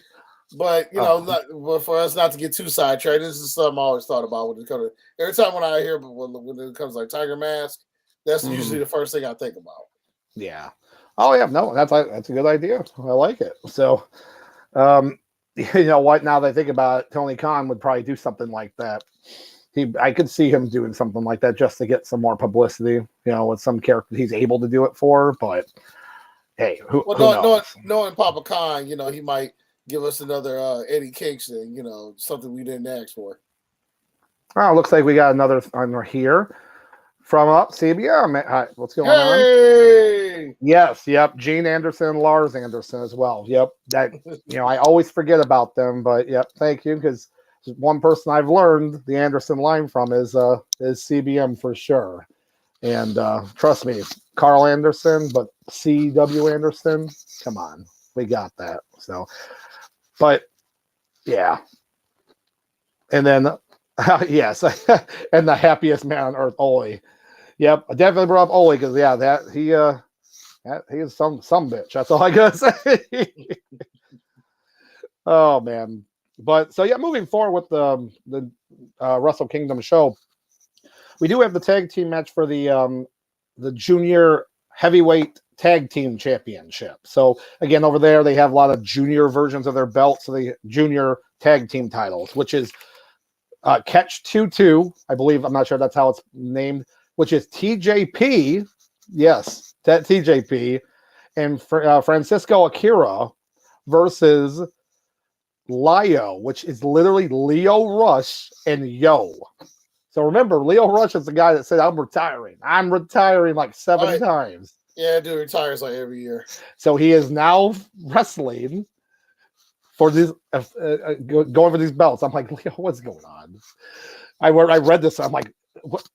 But but for us not to get too sidetracked, this is something I always thought about when it comes to every time when I hear when it comes like Tiger Mask, that's usually the first thing I think about. Yeah. Oh yeah, no, that's a good idea. I like it. So, you know what? Now that I think about it, Tony Khan would probably do something like that. I could see him doing something like that just to get some more publicity, with some character he's able to do it for. But hey, who knows? Knowing Papa Khan, he might give us another Eddie Kingston, something we didn't ask for. Oh, looks like we got another on here from CBM. Hi, what's going on? Yes, yep. Gene Anderson, Lars Anderson as well. Yep. That I always forget about them, but yep. Thank you, because one person I've learned the Anderson line from is CBM for sure. And trust me, Carl Anderson, but CW Anderson, come on, we got that. So, but yeah. And then yes, and the happiest man on earth, Ole. Yep, I definitely brought up Ole because he is some bitch. That's all I gotta say. Oh man. But so yeah, moving forward with the Wrestle Kingdom show, we do have the tag team match for the junior heavyweight tag team championship. So again, over there they have a lot of junior versions of their belts, so the junior tag team titles, which is Catch 2-2, I believe. I'm not sure that's how it's named, which is TJP. Yes, that TJP and Francisco Akira versus Lio, which is literally Lio Rush and Yo. So remember, Lio Rush is the guy that said, I'm retiring like 7 times. Yeah, dude retires like every year. So he is now wrestling for these, going for these belts. I'm like, Leo, what's going on? I read this. I'm like, what?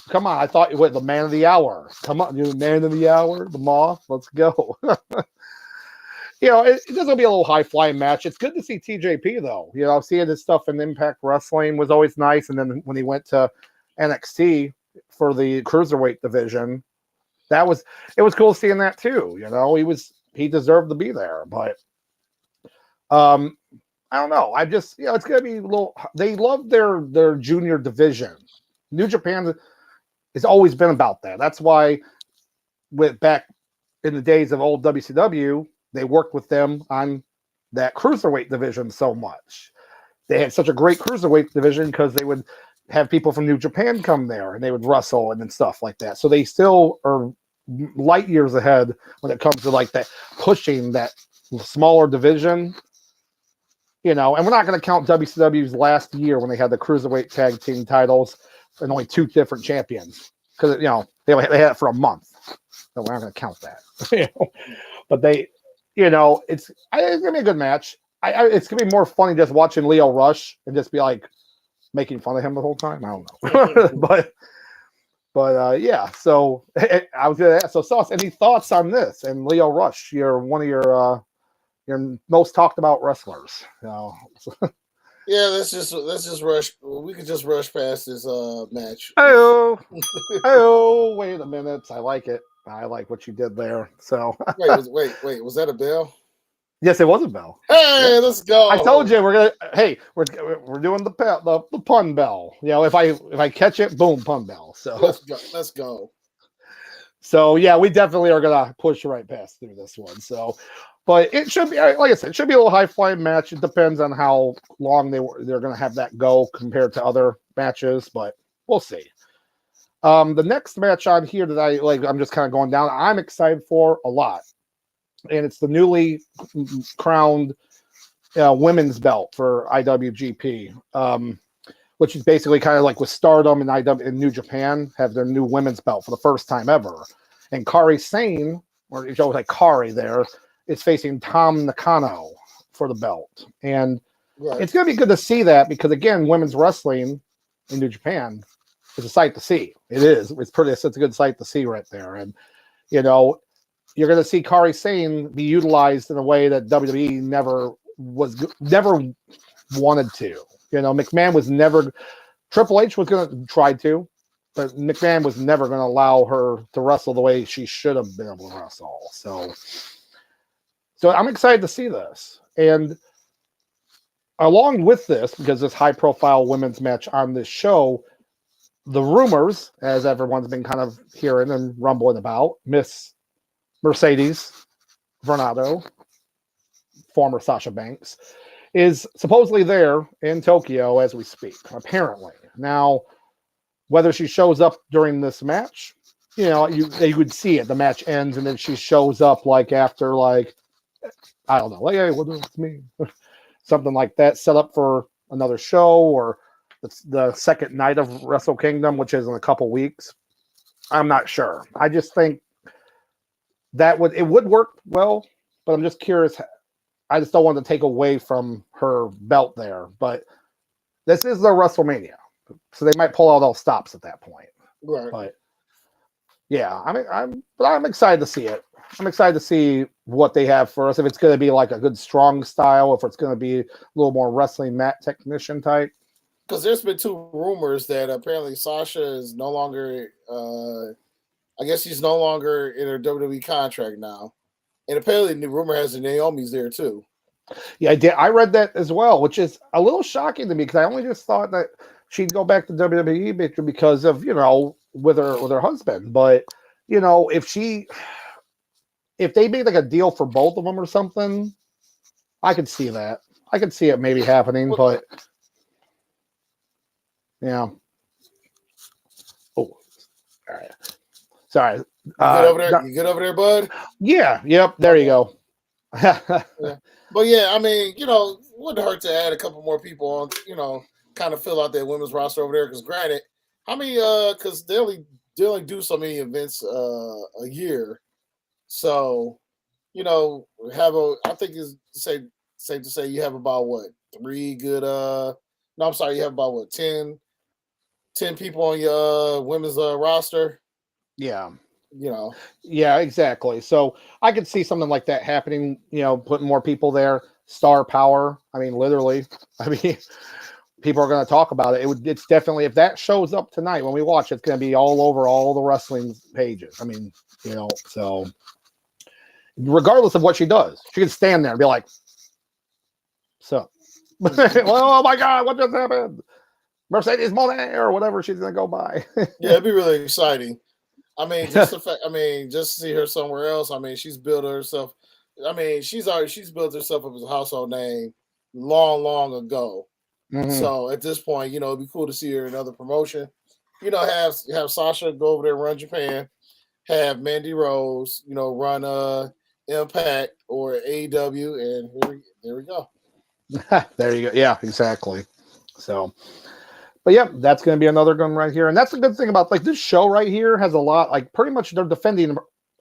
Come on. I thought you were the man of the hour. Come on, you man of the hour, the Moth. Let's go. It's going to be a little high-flying match. It's good to see TJP, though. Seeing his stuff in Impact Wrestling was always nice. And then when he went to NXT for the Cruiserweight division, it was cool seeing that, too. He deserved to be there. But I don't know. I just, it's going to be a little – they love their junior division. New Japan has always been about that. That's why back in the days of old WCW – they worked with them on that cruiserweight division so much. They had such a great cruiserweight division because they would have people from New Japan come there and they would wrestle and stuff like that. So they still are light years ahead when it comes to like that pushing that smaller division. And we're not going to count WCW's last year when they had the cruiserweight tag team titles and only 2 different champions because they had it for a month. So we're not going to count that. But they. It's gonna be a good match. It's gonna be more funny just watching Lio Rush and just be like making fun of him the whole time. I don't know, but yeah. So I was gonna ask. So Sauce, any thoughts on this? And Lio Rush, you're one of your most talked about wrestlers. Yeah, let's just rush. We could just rush past this match. Oh, wait a minute. I like it. I like what you did there. So wait, was that a bell? Yes, it was a bell. Hey, yeah. Let's go. I told you we're doing the pun bell. If I catch it, boom, pun bell. So let's go. So yeah, we definitely are gonna push right past through this one. So, but it should be, like I said, it should be a little high flying match. It depends on how long they're gonna have that go compared to other matches, but we'll see. The next match on here that I'm just kind of going down, I'm excited for a lot. and it's the newly crowned women's belt for IWGP, which is basically kind of like with Stardom and IW in New Japan have their new women's belt for the first time ever. And Kairi Sane, or it's always like Kairi there, is facing Tam Nakano for the belt. And it's going to be good to see that because, again, women's wrestling in New Japan is a sight to see. It is. It's a good sight to see right there. And, you know, you're going to see Kairi Sane be utilized in a way that WWE never wanted to. You know, McMahon was never, Triple H was going to try to, but McMahon was never going to allow her to wrestle the way she should have been able to wrestle. So I'm excited to see this. And along with this, because this high-profile women's match on this show, the rumors, as everyone's been kind of hearing and rumbling about, Miss Mercedes Varnado, former Sasha Banks, is supposedly there in Tokyo as we speak, apparently. Now, whether she shows up during this match, you know, you would see it. The match ends, and then she shows up like after, like, I don't know, like, hey, what does it mean? Something like that, set up for another show or the second night of Wrestle Kingdom, which is in a couple weeks. I'm not sure. I just think it would work well, but I'm just curious. I just don't want to take away from her belt there, but this is their WrestleMania, so they might pull out all stops at that point. Right. But yeah, I'm excited to see it. I'm excited to see what they have for us. If it's going to be like a good strong style, if it's going to be a little more wrestling mat technician type. Because there's been two rumors that apparently Sasha is no longer, I guess she's no longer in her WWE contract now. And apparently the rumor has that Naomi's there too. Yeah, I did. I read that as well, which is a little shocking to me because I only just thought that she'd go back to WWE because of, you know, with her husband. But, you know, if they made like a deal for both of them or something, I could see that. I could see it maybe happening, but yeah. Oh, all right. Sorry. You good over there? You good over there, bud? Yeah. Yep. There you go. Yeah. But yeah, I mean, you know, wouldn't hurt to add a couple more people on, you know, kind of fill out that women's roster over there. Because granted, how many? Because they only do so many events a year. So, you know, I think it's safe to say you have about what 3 good no, I'm sorry, you have about what 10 people on your women's roster. Yeah. You know. Yeah, exactly. So I could see something like that happening, you know, putting more people there, star power. I mean, literally. I mean, people are going to talk about it. It's definitely, if that shows up tonight when we watch, it's going to be all over all the wrestling pages. I mean, you know, so regardless of what she does, she can stand there and be like, so, oh my God, what just happened? Mercedes Monet or whatever she's going to go by. Yeah, it'd be really exciting. I mean, just the fact, just to see her somewhere else. I mean, she's built herself. I mean, she's built herself up as a household name long ago. Mm-hmm. So at this point, you know, it'd be cool to see her in another promotion. You know, have Sasha go over there and run Japan. Have Mandy Rose, you know, run Impact or AEW, and there we go. There you go. Yeah, exactly. So. But yeah, that's going to be another gun right here. And that's the good thing about like this show right here has a lot, like pretty much they're defending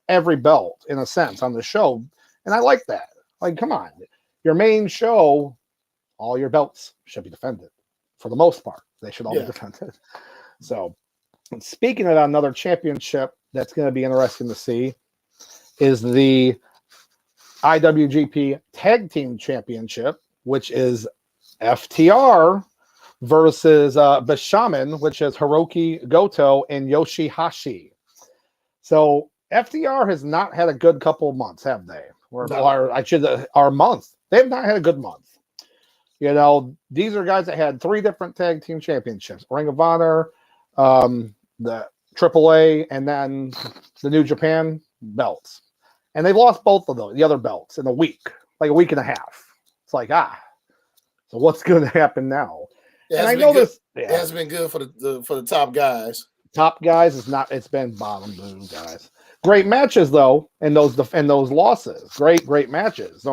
every belt in a sense on the show. And I like that. Like, come on, your main show, all your belts should be defended for the most part. They should all be defended. So speaking of another championship that's going to be interesting to see is the IWGP Tag Team Championship, which is FTR versus Bishaman, which is Hiroki Goto and Yoshihashi. So FTR has not had a good couple of months, have they? Or month. They have not had a good month. You know, these are guys that had 3 different tag team championships: Ring of Honor, the AAA, and then the New Japan belts. And they've lost both of those, the other belts, in a week, like a week and a half. It's like, so what's going to happen now? And I know this. It hasn't been good for the top guys. Top guys is not. It's been bottom blue guys. Great matches though, and those losses. Great matches.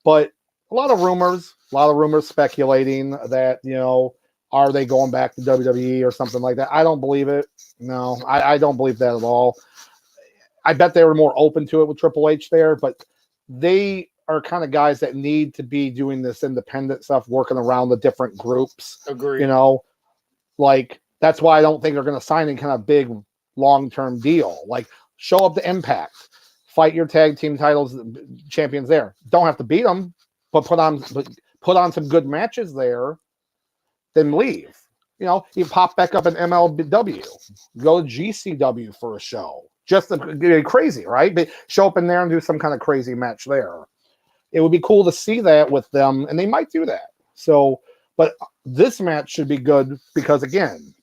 But a lot of rumors speculating that, are they going back to WWE or something like that? I don't believe it. No, I don't believe that at all. I bet they were more open to it with Triple H there, but they are kind of guys that need to be doing this independent stuff, working around the different groups. Agree. Like that's why I don't think they're going to sign any kind of big long-term deal. Like show up to Impact, fight your tag team titles, champions there. Don't have to beat them, but put on some good matches there, then leave. You pop back up in MLW, go to GCW for a show. Just to get crazy, right? But show up in there and do some kind of crazy match there. It would be cool to see that with them, and they might do that. So, but this match should be good because, again,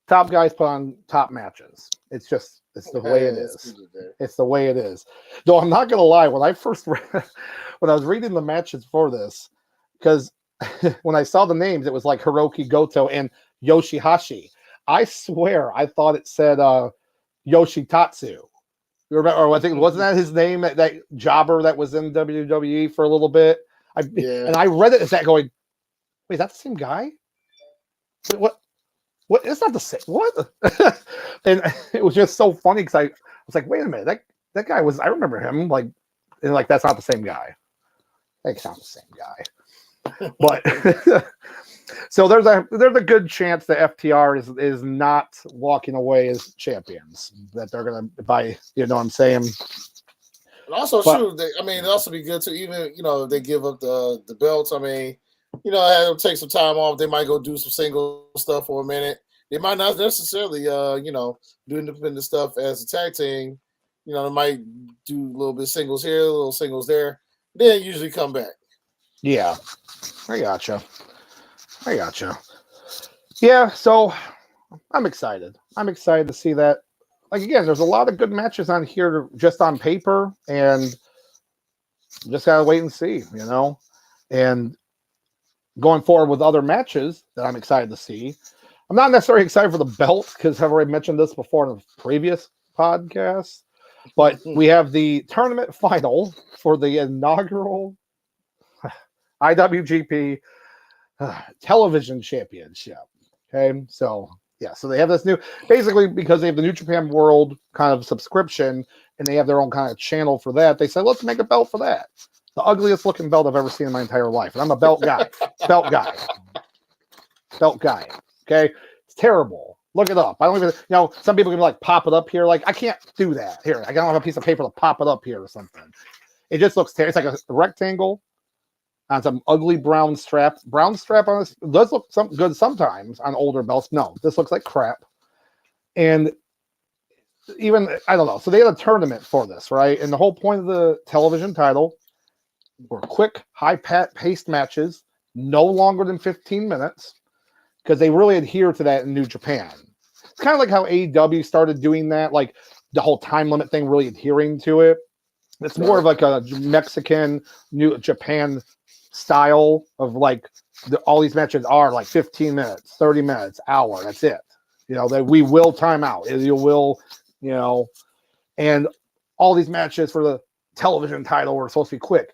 top guys put on top matches. It's the way it is. It's the way it is. Though I'm not going to lie, when I was reading the matches for this, because when I saw the names, it was like Hiroki Goto and Yoshihashi. I swear I thought it said Yoshitatsu. You remember, or I think wasn't that his name, that jobber that was in WWE for a little bit? And I read it as that going, wait, is that the same guy? What? It's not the same. What? And it was just so funny because I was like, wait a minute, that guy was, I remember him, and that's not the same guy. That's not the same guy. But so there's a good chance that FTR is not walking away as champions. That they're gonna buy. You know what I'm saying? And also, it'd also be good to even if they give up the belts. I mean, have them take some time off. They might go do some single stuff for a minute. They might not necessarily do independent stuff as a tag team. They might do a little bit singles here, a little singles there. Then usually come back. Yeah, I gotcha. Yeah, so I'm excited. I'm excited to see that. Like, again, there's a lot of good matches on here just on paper, and just gotta wait and see, And going forward with other matches that I'm excited to see. I'm not necessarily excited for the belt because I've already mentioned this before in the previous podcast, but we have the tournament final for the inaugural IWGP television championship. Okay, so they have this new, basically because they have the New Japan World kind of subscription and they have their own kind of channel for that. They said, let's make a belt for that. The ugliest looking belt I've ever seen in my entire life, and I'm a belt guy. Belt guy. Okay, it's terrible. Look it up. I don't even, some people can pop it up here. Like, I can't do that. Here, I don't have a piece of paper to pop it up here or something. It just looks terrible. It's like a rectangle on some ugly brown strap. Brown strap on this does look good sometimes on older belts. No, this looks like crap. And even, I don't know. So they had a tournament for this, right? And the whole point of the television title were quick, high-paced matches, no longer than 15 minutes, because they really adhere to that in New Japan. It's kind of like how AEW started doing that, like the whole time limit thing, really adhering to it. It's more of like a Mexican, New Japan style of all these matches are 15 minutes, 30 minutes, hour. That's it. That we will time out. You will, and all these matches for the television title were supposed to be quick.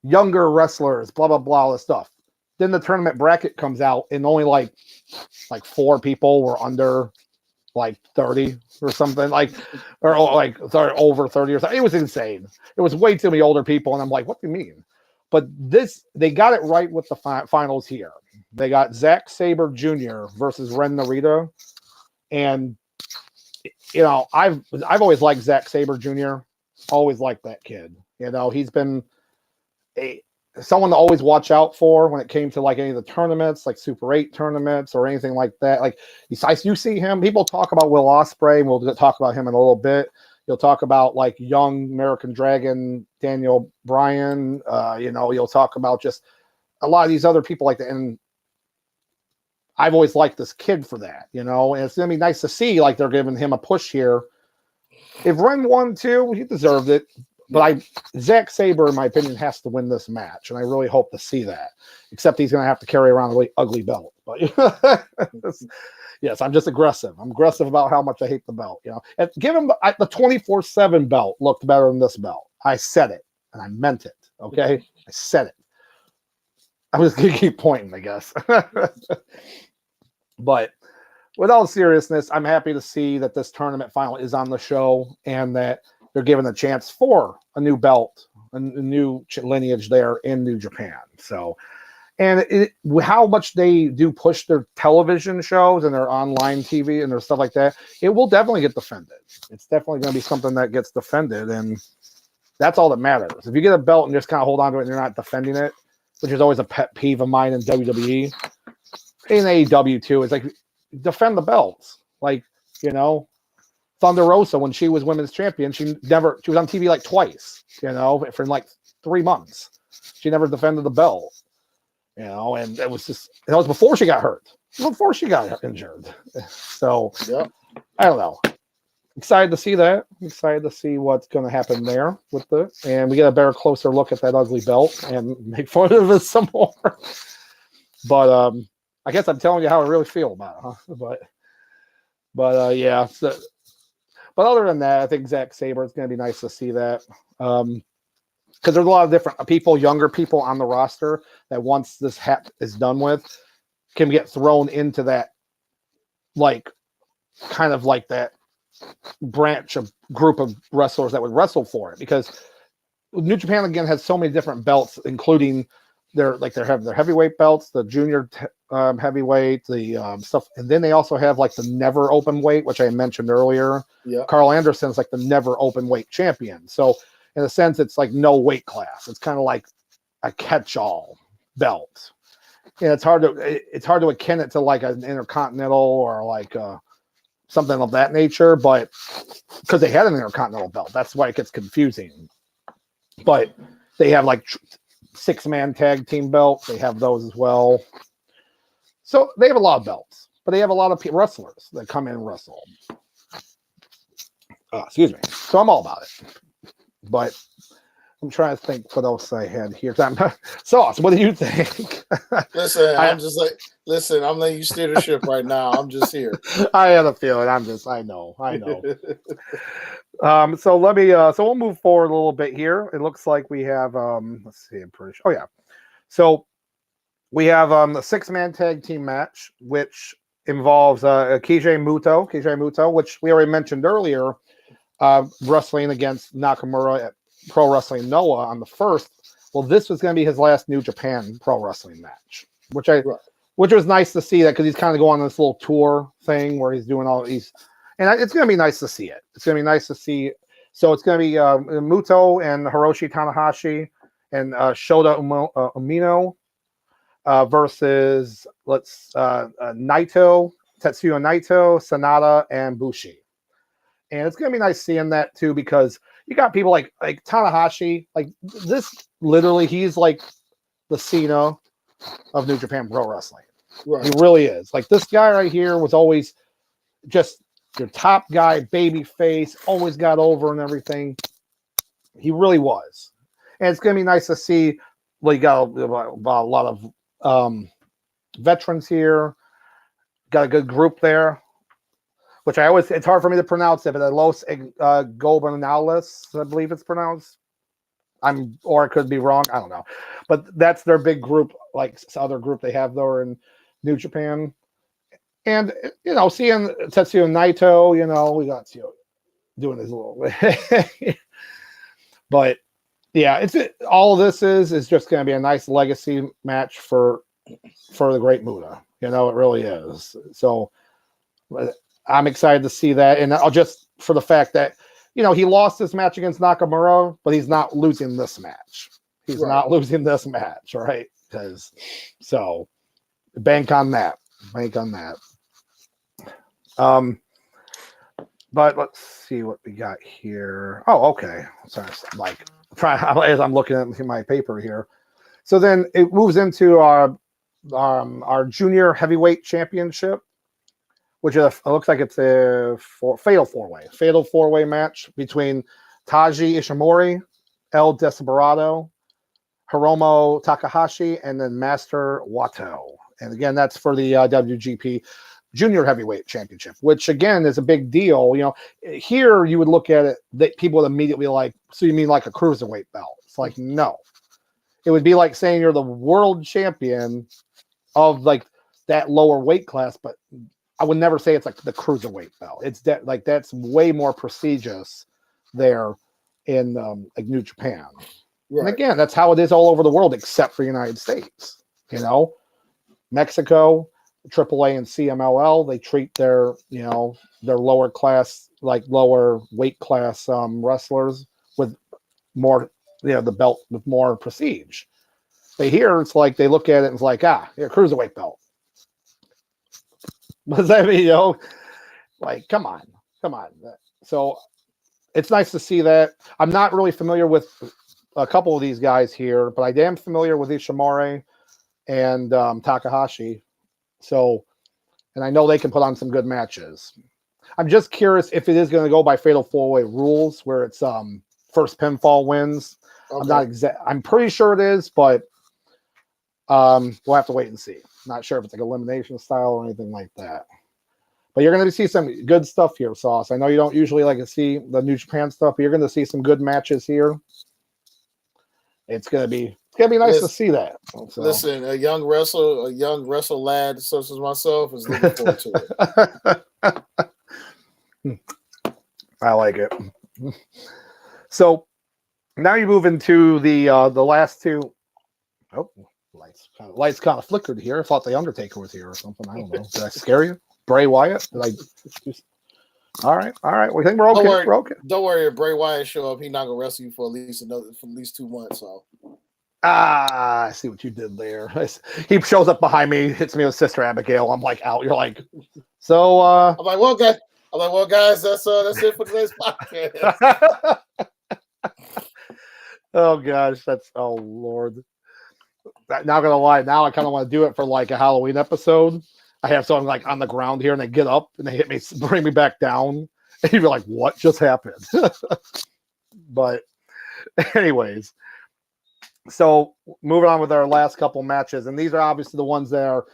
Younger wrestlers, blah, blah, blah, all this stuff. Then the tournament bracket comes out and only like 4 people were under 30 or something, or over 30 or something. It was insane. It was way too many older people. And I'm like, what do you mean? But they got it right with the finals here. They got Zack Sabre Jr. versus Ren Narita. And, I've always liked Zack Sabre Jr. Always liked that kid. He's been someone to always watch out for when it came to any of the tournaments, like Super 8 tournaments or anything like that. You see him, people talk about Will Ospreay, and we'll talk about him in a little bit. You'll talk about young American Dragon, Daniel Bryan. You'll talk about just a lot of these other people like that. And I've always liked this kid for that, and it's going to be nice to see they're giving him a push here. If Ren won too, he deserved it. But Zack Sabre, in my opinion, has to win this match, and I really hope to see that. Except he's going to have to carry around a really ugly belt. But Yes, I'm just aggressive. I'm aggressive about how much I hate the belt. You know, and give him the 24/7 belt looked better than this belt. I said it and I meant it. Okay, I said it. I was gonna keep pointing, I guess. But with all seriousness, I'm happy to see that this tournament final is on the show and that they're given a chance for a new belt, a new lineage there in New Japan. So, and how much they do push their television shows and their online TV and their stuff like that, it will definitely get defended. It's definitely going to be something that gets defended, and that's all that matters. If you get a belt and just kind of hold on to it and you're not defending it, which is always a pet peeve of mine in WWE, in AEW too, it's like, defend the belts. Like, you know, Thunder Rosa, when she was women's champion, she was on TV like twice, you know, for like 3 months. She never defended the belt, you know, and that was before she got hurt, before she got injured. So, yeah, I don't know. Excited to see that. Excited to see what's going to happen there and we get a better, closer look at that ugly belt and make fun of it some more. But I guess I'm telling you how I really feel about it, huh? But yeah. So, but other than that, I think Zack Sabre, it's going to be nice to see that. Because there's a lot of different people, younger people on the roster that once this is done with, can get thrown into that, like, kind of like that branch of group of wrestlers that would wrestle for it. Because New Japan, again, has so many different belts, including their heavyweight belts, the junior heavyweight, the stuff, and then they also have like the never open weight, which I mentioned earlier. Yeah, Carl Anderson's like the never open weight champion. So in a sense, it's like no weight class. It's kind of like a catch-all belt. And it's hard to akin it to like an intercontinental or like something of that nature, but because they had an intercontinental belt, that's why it gets confusing. But they have like 6-man tag team belts. They have those as well. So they have a lot of belts, but they have a lot of wrestlers that come in and wrestle. Excuse me. So I'm all about it. But I'm trying to think what else I had here. Sauce, what do you think? Listen, I'm letting you steer the ship right now. I'm just here. I had a feeling. I know. So let me, so we'll move forward a little bit here. It looks like we have, let's see, I'm pretty sure. Oh yeah. So we have the 6-man tag team match, which involves Keiji Muto, which we already mentioned earlier, wrestling against Nakamura at Pro Wrestling Noah on the 1st. Well, this was going to be his last New Japan Pro Wrestling match, which was nice to see that, because he's kind of going on this little tour thing where he's doing all these, and it's going to be nice to see it. It's going to be nice to see. So it's going to be Muto and Hiroshi Tanahashi and Shota Umino versus Naito, Tetsuya Naito, Sanada, and Bushi. And it's going to be nice seeing that too, because you got people like Tanahashi, like this, literally, he's like the Cena of New Japan Pro Wrestling. Right. He really is. Like, this guy right here was always just your top guy, baby face, always got over and everything. He really was. And it's going to be nice to see, well, you got a lot of veterans here, got a good group there. Which it's hard for me to pronounce it, but Los Gobernales, I believe it's pronounced. Or it could be wrong. I don't know. But that's their big group, like other group they have there in New Japan. And, you know, seeing Tetsuya Naito, you know, we got doing his little. But yeah, all of this is just going to be a nice legacy match for the Great Muta. You know, it really is. So I'm excited to see that, and I'll just for the fact that, you know, he lost this match against Nakamura, but he's not losing this match. He's not losing this match, right? Because so bank on that. But let's see what we got here. Oh, okay. Sorry, as I'm looking at my paper here. So then it moves into our junior heavyweight championship, which it looks like it's a fatal four-way match between Taiji Ishimori, El Desperado, Hiromu Takahashi, and then Master Wato. And again, that's for the WGP. junior heavyweight championship, which again is a big deal. You know, here you would look at it that people would immediately like, so you mean like a cruiserweight belt? It's like, no, it would be like saying you're the world champion of like that lower weight class, but I would never say it's like the cruiserweight belt. It's that like that's way more prestigious there in like New Japan. Right. And again, that's how it is all over the world except for the United States. You know, Mexico, AAA and CMLL, they treat their, you know, their lower class, like lower weight class wrestlers with more, you know, the belt with more prestige. But here it's like they look at it and it's like, yeah, cruiserweight belt. What does that mean? You know, like, come on. So it's nice to see that. I'm not really familiar with a couple of these guys here, but I am familiar with Ishimori and Takahashi. So, and I know they can put on some good matches. I'm just curious if it is going to go by fatal four-way rules, where it's first pinfall wins. Okay. I'm pretty sure it is, but we'll have to wait and see. Not sure if it's like elimination style or anything like that. But you're going to see some good stuff here, Sauce. I know you don't usually like to see the New Japan stuff, but you're going to see some good matches here. It's going to be nice to see that. So. Listen, a young wrestler lad such as myself is looking forward to it. I like it. So now you move into the last two. Oh, lights kind of flickered here. I thought the Undertaker was here or something. I don't know. Did I scare you? Bray Wyatt? Did I just... All right. We think we're okay. We're okay. Don't worry. If Bray Wyatt show up, he's not gonna wrestle you for at least 2 months. So. I see what you did there. He shows up behind me, hits me with Sister Abigail. I'm like out. You're like, so. I'm like, well, guys, that's it for today's podcast. Oh gosh, oh Lord. Not gonna lie. Now I kind of want to do it for like a Halloween episode. I have someone like on the ground here, and they get up and they hit me, bring me back down, and you're like, "What just happened?" But, anyways, so moving on with our last couple matches, and these are obviously the ones that are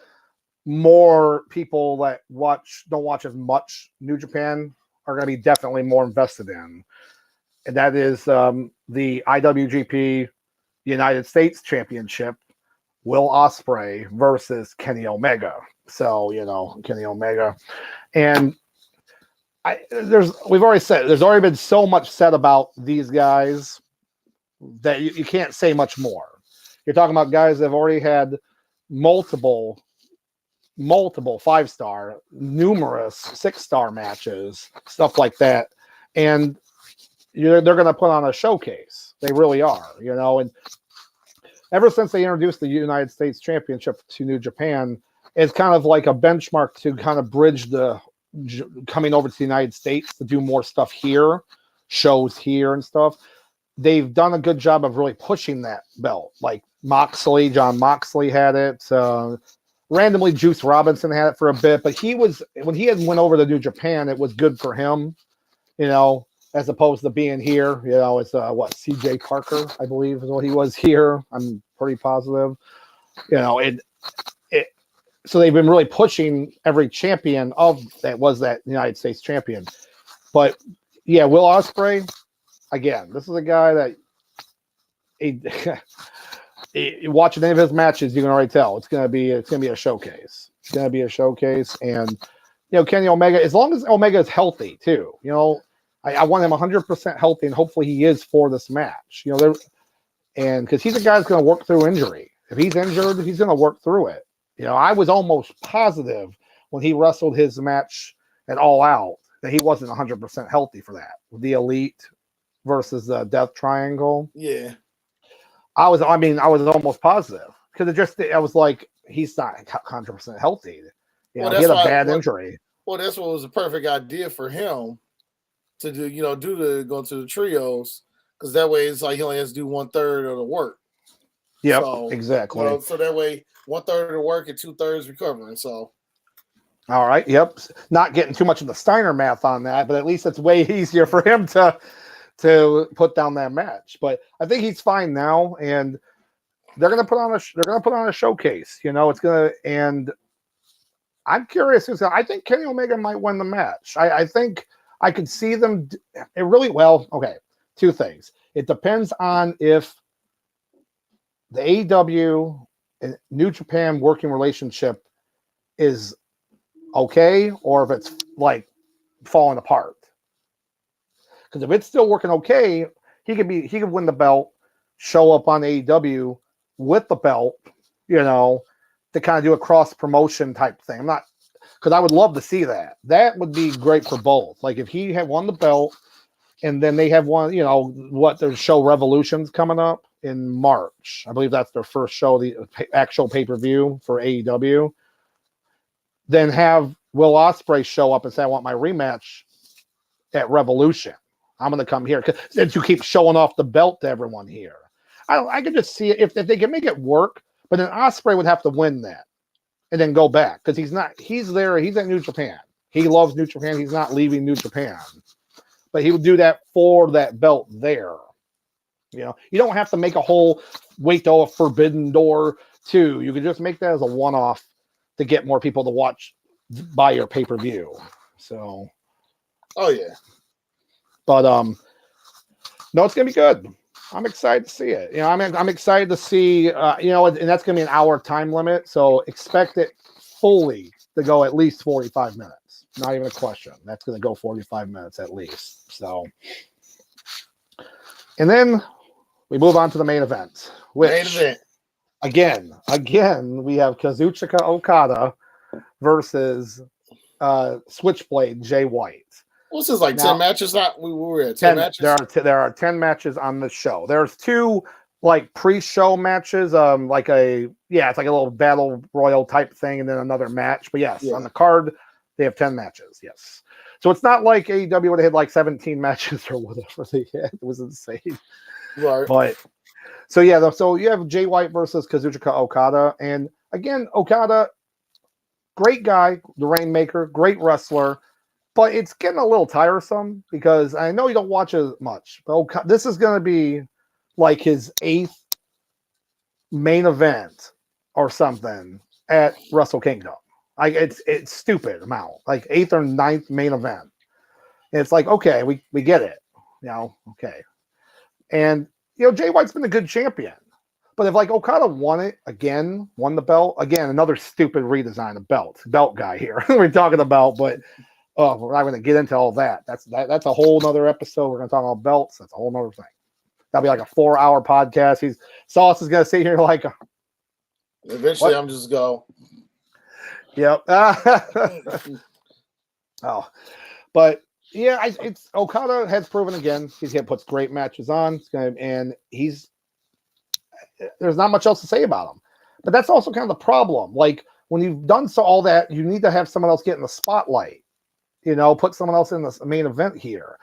more people that don't watch as much New Japan are going to be definitely more invested in, and that is the IWGP United States Championship, Will Ospreay versus Kenny Omega. So, you know, Kenny Omega. And we've already said, there's already been so much said about these guys that you can't say much more. You're talking about guys that have already had multiple 5-star, numerous 6-star matches, stuff like that. And they're going to put on a showcase. They really are, you know. And ever since they introduced the United States Championship to New Japan, it's kind of like a benchmark to kind of bridge the coming over to the United States to do more stuff here, shows here and stuff. They've done a good job of really pushing that belt. Like John Moxley had it. Randomly, Juice Robinson had it for a bit, but when he went over to New Japan, it was good for him, you know, as opposed to being here. You know, it's CJ Parker, I believe, is what he was here. I'm pretty positive. You know, so they've been really pushing every champion that United States champion. But yeah, Will Ospreay, again, this is a guy that watching any of his matches, you can already tell it's gonna be a showcase. It's gonna be a showcase, and you know, Kenny Omega, as long as Omega is healthy too, you know, I want him 100% healthy, and hopefully he is for this match. You know, and because he's a guy that's gonna work through injury. If he's injured, he's gonna work through it. You know, I was almost positive when he wrestled his match at All Out that he wasn't 100% healthy for that. The Elite versus the Death Triangle. Yeah. I was almost positive because I was like, he's not 100% healthy. You know, he had a bad injury. Well, that's what was the perfect idea for him to do, you know, go to the trios, because that way it's like he only has to do 1/3 of the work. Yeah, exactly. You know, so that way 1/3 of the work and 2/3 recovering. So, all right, yep. Not getting too much of the Steiner math on that, but at least it's way easier for him to put down that match. But I think he's fine now, and they're gonna put on a showcase. You know, it's gonna, and I'm curious. I think Kenny Omega might win the match. I think I could see them. It really well. Okay, two things. It depends on if the AEW and New Japan working relationship is okay, or if it's like falling apart. Because if it's still working okay, he could win the belt, show up on AEW with the belt, to kind of do a cross promotion type thing. I'm not, because I would love to see that. That would be great for both. Like if he had won the belt, and then they have one, their show Revolution's coming up in March. I believe that's their first show, the actual pay-per-view for AEW. Then have Will Ospreay show up and say, I want my rematch at Revolution. I'm going to come here. Since you keep showing off the belt to everyone here. I could just see it if they can make it work, but then Ospreay would have to win that and then go back because he's there. He's at New Japan. He loves New Japan. He's not leaving New Japan. But he would do that for that belt there. You don't have to make a whole a Forbidden Door 2. You could just make that as a one-off to get more people to watch, buy your pay-per-view. So, oh yeah. But no, it's gonna be good. I'm excited to see it. I'm excited to see. And that's gonna be an hour time limit. So expect it fully to go at least 45 minutes. Not even a question. That's going to go 45 minutes at least. So, and then we move on to the main event. Again, we have Kazuchika Okada versus Switchblade Jay White. What's this, like 10 matches? We were at 10 matches? There are 10 matches on the show. There's 2 like pre-show matches, it's like a little battle royal type thing, and then another match. But yes, on the card, they have 10 matches, yes. So it's not like AEW would have had like 17 matches or whatever they had. It was insane. Right. But so you have Jay White versus Kazuchika Okada. And again, Okada, great guy, the Rainmaker, great wrestler. But it's getting a little tiresome because I know you don't watch as much. But this is going to be like his 8th main event or something at Wrestle Kingdom. Like it's stupid amount, like 8th or 9th main event. And it's like, okay, we get it, okay. And Jay White's been a good champion, but if like Okada won the belt again, another stupid redesign of belt guy here we're talking about, but we're not going to get into all that. That's a whole nother episode. We're going to talk about belts. That's a whole nother thing. That'll be like a 4-hour podcast. Sauce is going to sit here like eventually what? I'm just go. Yep. But yeah, it's Okada has proven again. He puts great matches on, and there's not much else to say about him. But that's also kind of the problem. Like when you've done all that, you need to have someone else get in the spotlight. Put someone else in the main event here.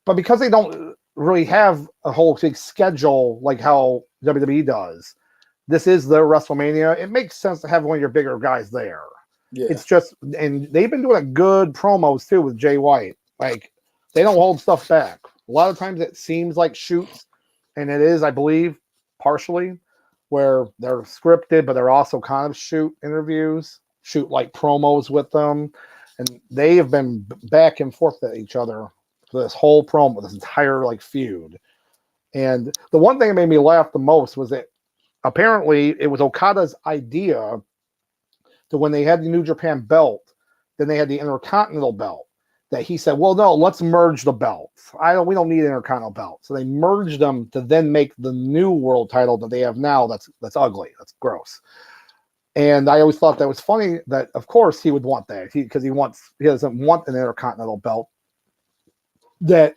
But because they don't really have a whole big schedule like how WWE does. This is their WrestleMania. It makes sense to have one of your bigger guys there. Yeah. It's just, and they've been doing a good promos too with Jay White. Like they don't hold stuff back. A lot of times it seems like shoots, and it is, I believe, partially where they're scripted, but they're also kind of shoot interviews, shoot like promos with them, and they have been back and forth at each other for this whole promo, this entire like feud. And the one thing that made me laugh the most was that apparently it was Okada's idea that when they had the New Japan belt, then they had the Intercontinental belt, that he said, well, no, let's merge the belts. We don't need an Intercontinental belt. So they merged them to then make the new world title that they have now. That's ugly. That's gross. And I always thought that was funny that, of course, he would want that because he doesn't want an Intercontinental belt. That,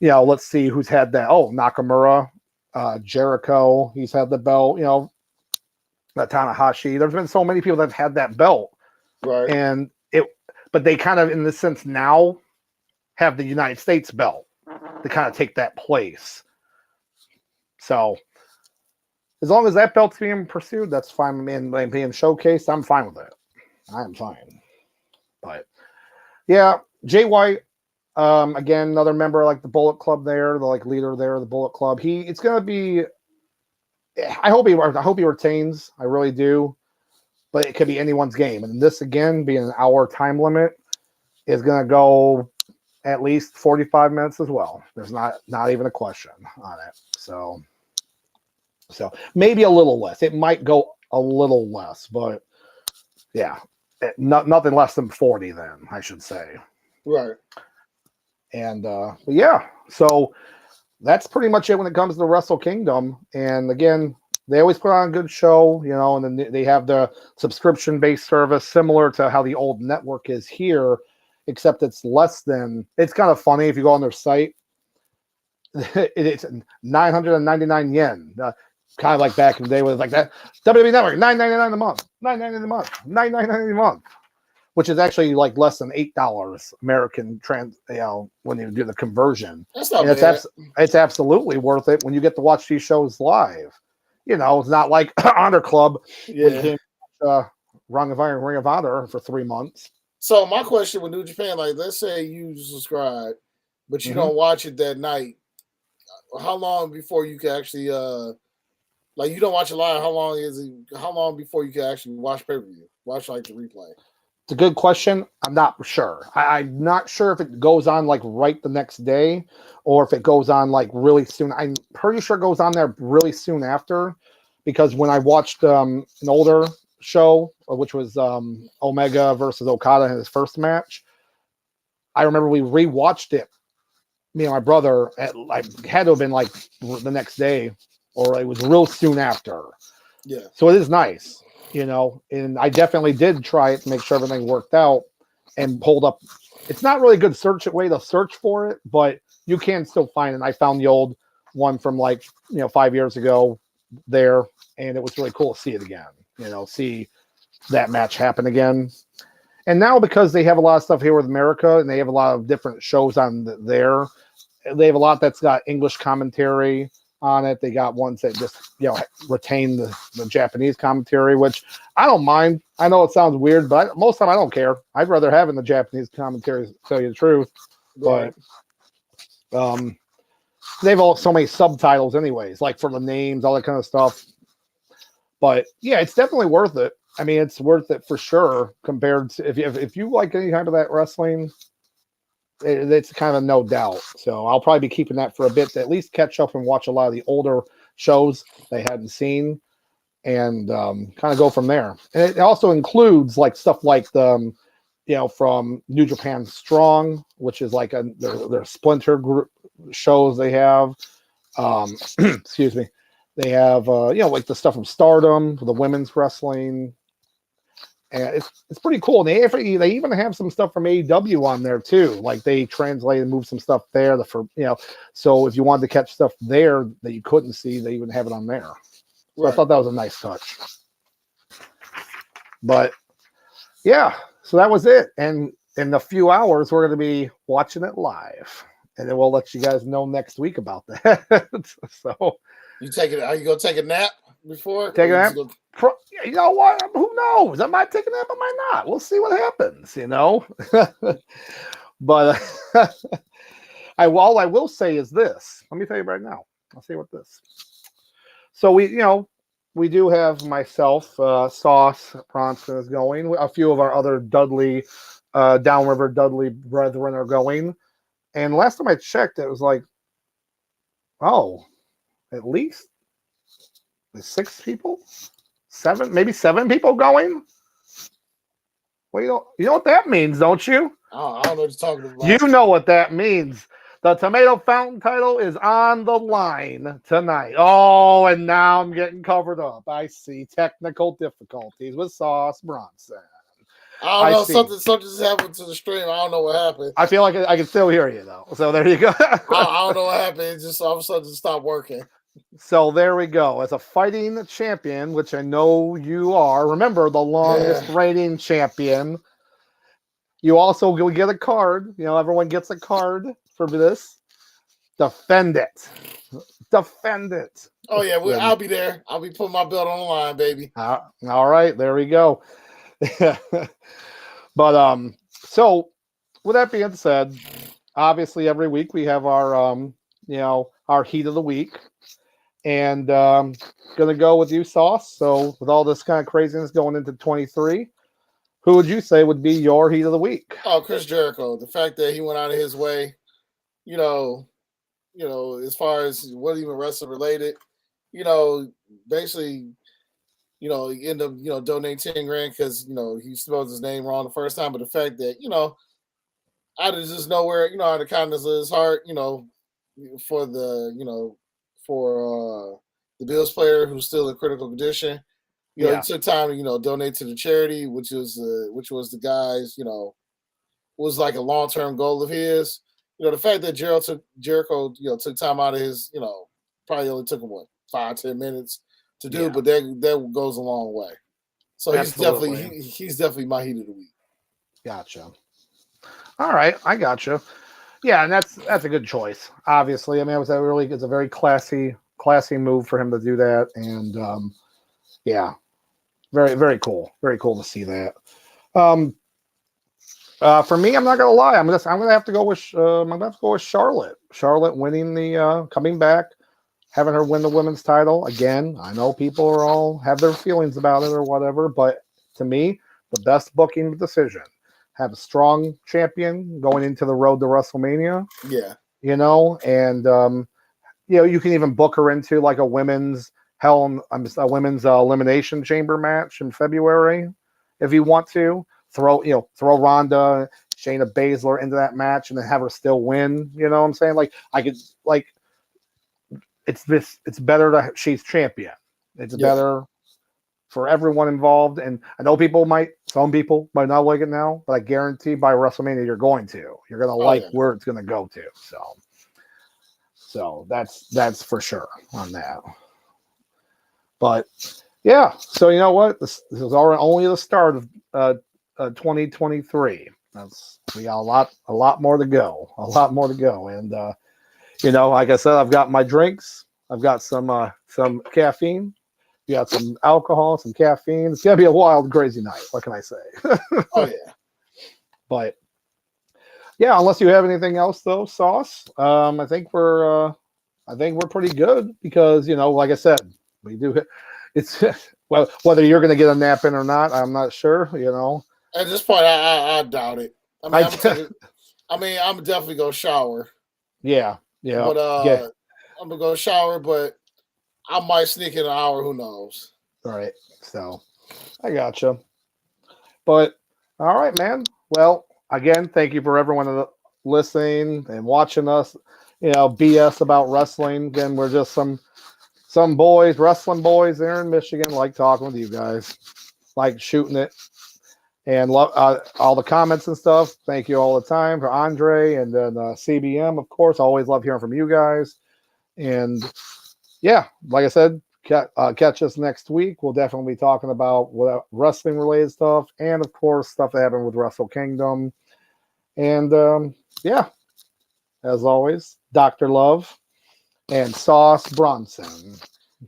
let's see who's had that. Oh, Nakamura. Jericho, he's had the belt, Tanahashi. There's been so many people that have had that belt, right? And but they kind of, in this sense, now have the United States belt to kind of take that place. So, as long as that belt's being pursued, that's fine. Being showcased, I'm fine with it. I am fine. But yeah, Jay White. Again, another member like the Bullet Club there, the like leader there of the Bullet Club. It's gonna be. I hope he retains. I really do. but it could be anyone's game. And this, again, being an hour time limit, is going to go at least 45 minutes as well. There's not even a question on it. So maybe a little less. It might go a little less, but yeah, nothing less than 40 then, I should say. Right. And but yeah, so that's pretty much it when it comes to the Wrestle Kingdom. And again, they always put on a good show, you know, and then they have the subscription-based service similar to how the old network is here, except it's less than, it's kind of funny if you go on their site, it's 999 yen. Kind of like back in the day with like that WWE Network, $9.99 a month, $9.99 a month, $9.99 a month, which is actually like less than $8 American when you do the conversion. That's not bad. It's absolutely worth it when you get to watch these shows live. You know, it's not like Honor Club. Yeah. Ring of Honor for 3 months. So my question with New Japan, like, let's say you subscribe, but you don't watch it that night. How long before you can actually, like, you don't watch it live? How long before you can actually watch pay-per-view? Watch like the replay? It's a good question. I'm not sure. I'm not sure if it goes on like right the next day or if it goes on like really soon. I'm pretty sure it goes on there really soon after, because when I watched an older show, which was Omega versus Okada in his first match, I remember we rewatched it. Me and my brother had to have been like the next day, or it was real soon after. Yeah. So it is nice, you know, and I definitely did try it to make sure everything worked out and pulled up. It's not really a good way to search for it, but you can still find it. I found the old one from 5 years ago there, and it was really cool to see it again, see that match happen again. And now, because they have a lot of stuff here with America and they have a lot of different shows on there, they have a lot that's got English commentary on it. They got ones that just, retain the Japanese commentary, which I don't mind. I know it sounds weird, but most of the time I don't care. I'd rather have in the Japanese commentary, to tell you the truth. Right. But they've all so many subtitles anyways, like for the names, all that kind of stuff. But yeah, it's definitely worth it. I mean, it's worth it for sure compared to if you like any kind of that wrestling, it's kind of a no doubt. So I'll probably be keeping that for a bit to at least catch up and watch a lot of the older shows they hadn't seen, and kind of go from there. And it also includes like stuff like the, from New Japan Strong, which is like their splinter group shows they have. Excuse me. They have like the stuff from Stardom, the women's wrestling. And it's pretty cool. And they even have some stuff from AEW on there too. Like they translate and move some stuff there. So if you wanted to catch stuff there that you couldn't see, they even have it on there. So right. I thought that was a nice touch. But yeah, so that was it. And in a few hours, we're going to be watching it live, and then we'll let you guys know next week about that. So are you going to take a nap before? Take a nap? You know what? Who knows? I might take a nap, I might not. We'll see what happens, But all I will say is this. Let me tell you right now. I'll say what this. So we do have myself, Sauce Bronson is going. A few of our other Dudley, Downriver Dudley brethren are going. And last time I checked, it was like, at least 6 people, 7, maybe 7 people going. Well, you know what that means, don't you? I don't know what you're talking about. You know what that means. The Tomato Fountain title is on the line tonight. Oh, and now I'm getting covered up. I see technical difficulties with Sauce Bronson. I don't know. Something just happened to the stream. I don't know what happened. I feel like I can still hear you, though. So there you go. I don't know what happened. It just all of a sudden just stopped working. So there we go. As a fighting champion, which I know you are, remember the longest reigning champion. You also will get a card. Everyone gets a card for this. Defend it. Defend it. Oh yeah, I'll be there. I'll be putting my belt on the line, baby. All right, there we go. But so with that being said, obviously every week we have our our heat of the week. And gonna go with you, Sauce. So with all this kind of craziness going into 23, who would you say would be your heat of the week? Oh, Chris Jericho. The fact that he went out of his way, you know, as far as what even wrestling related, basically, he ended up, donating 10 grand because, he spelled his name wrong the first time. But the fact that, out of just nowhere, out of the kindness of his heart, for the, for the Bills player who's still in critical condition, he took time to, donate to the charity, which was the guy's, was like a long-term goal of his. The fact that Jericho, took time out of his, probably only took him 5-10 minutes to do, but that goes a long way. So Absolutely. he's definitely my heat of the week. Gotcha. All right, I gotcha. Yeah, and that's a good choice. Obviously, I mean, it's a very classy move for him to do that, and yeah, very very cool to see that. For me, I'm not gonna lie. I'm gonna have to go with Charlotte. Charlotte winning the coming back, having her win the women's title again. I know people are all have their feelings about it or whatever, but to me, the best booking decision. Have a strong champion going into the road to WrestleMania. Yeah, and you can even book her into like a women's elimination chamber match in February if you want to. Throw Ronda, Shayna Baszler into that match and then have her still win. You know what I'm saying? Like I could it's better she's champion. It's better for everyone involved. And I know some people might not like it now, but I guarantee by WrestleMania you're going to like where it's going to go to. So that's for sure on that. But yeah, so you know what? This is only the start of 2023. We got a lot more to go. And like I said, I've got my drinks. I've got some caffeine. You got some alcohol, some caffeine. It's gonna be a wild, crazy night. What can I say? Oh yeah. But yeah, unless you have anything else though, Sauce. I think we're pretty good because like I said, we do. It's well, whether you're gonna get a nap in or not, I'm not sure. At this point, I doubt it. I'm definitely gonna shower. Yeah. But I'm gonna go shower, but I might sneak in an hour. Who knows? All right. So I gotcha. But all right, man. Well, again, thank you for everyone listening and watching us. BS about wrestling. Again, we're just some wrestling boys there in Michigan. Like talking with you guys, like shooting it, and love all the comments and stuff. Thank you all the time for Andre and then CBM, of course. Always love hearing from you guys. And yeah, like I said, catch us next week. We'll definitely be talking about wrestling related stuff and of course stuff that happened with Wrestle Kingdom. And yeah, as always, Dr. Love and Sauce Bronson.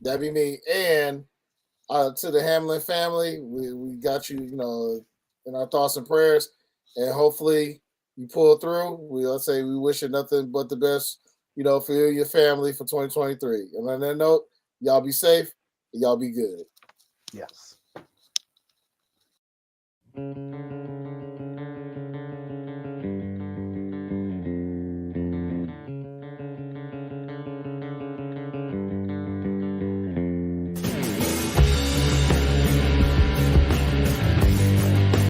That'd be me. And to the Hamlin family, we got you, in our thoughts and prayers. And hopefully you pull through. We wish you nothing but the best, for you and your family for 2023. And on that note, y'all be safe and y'all be good. Yes.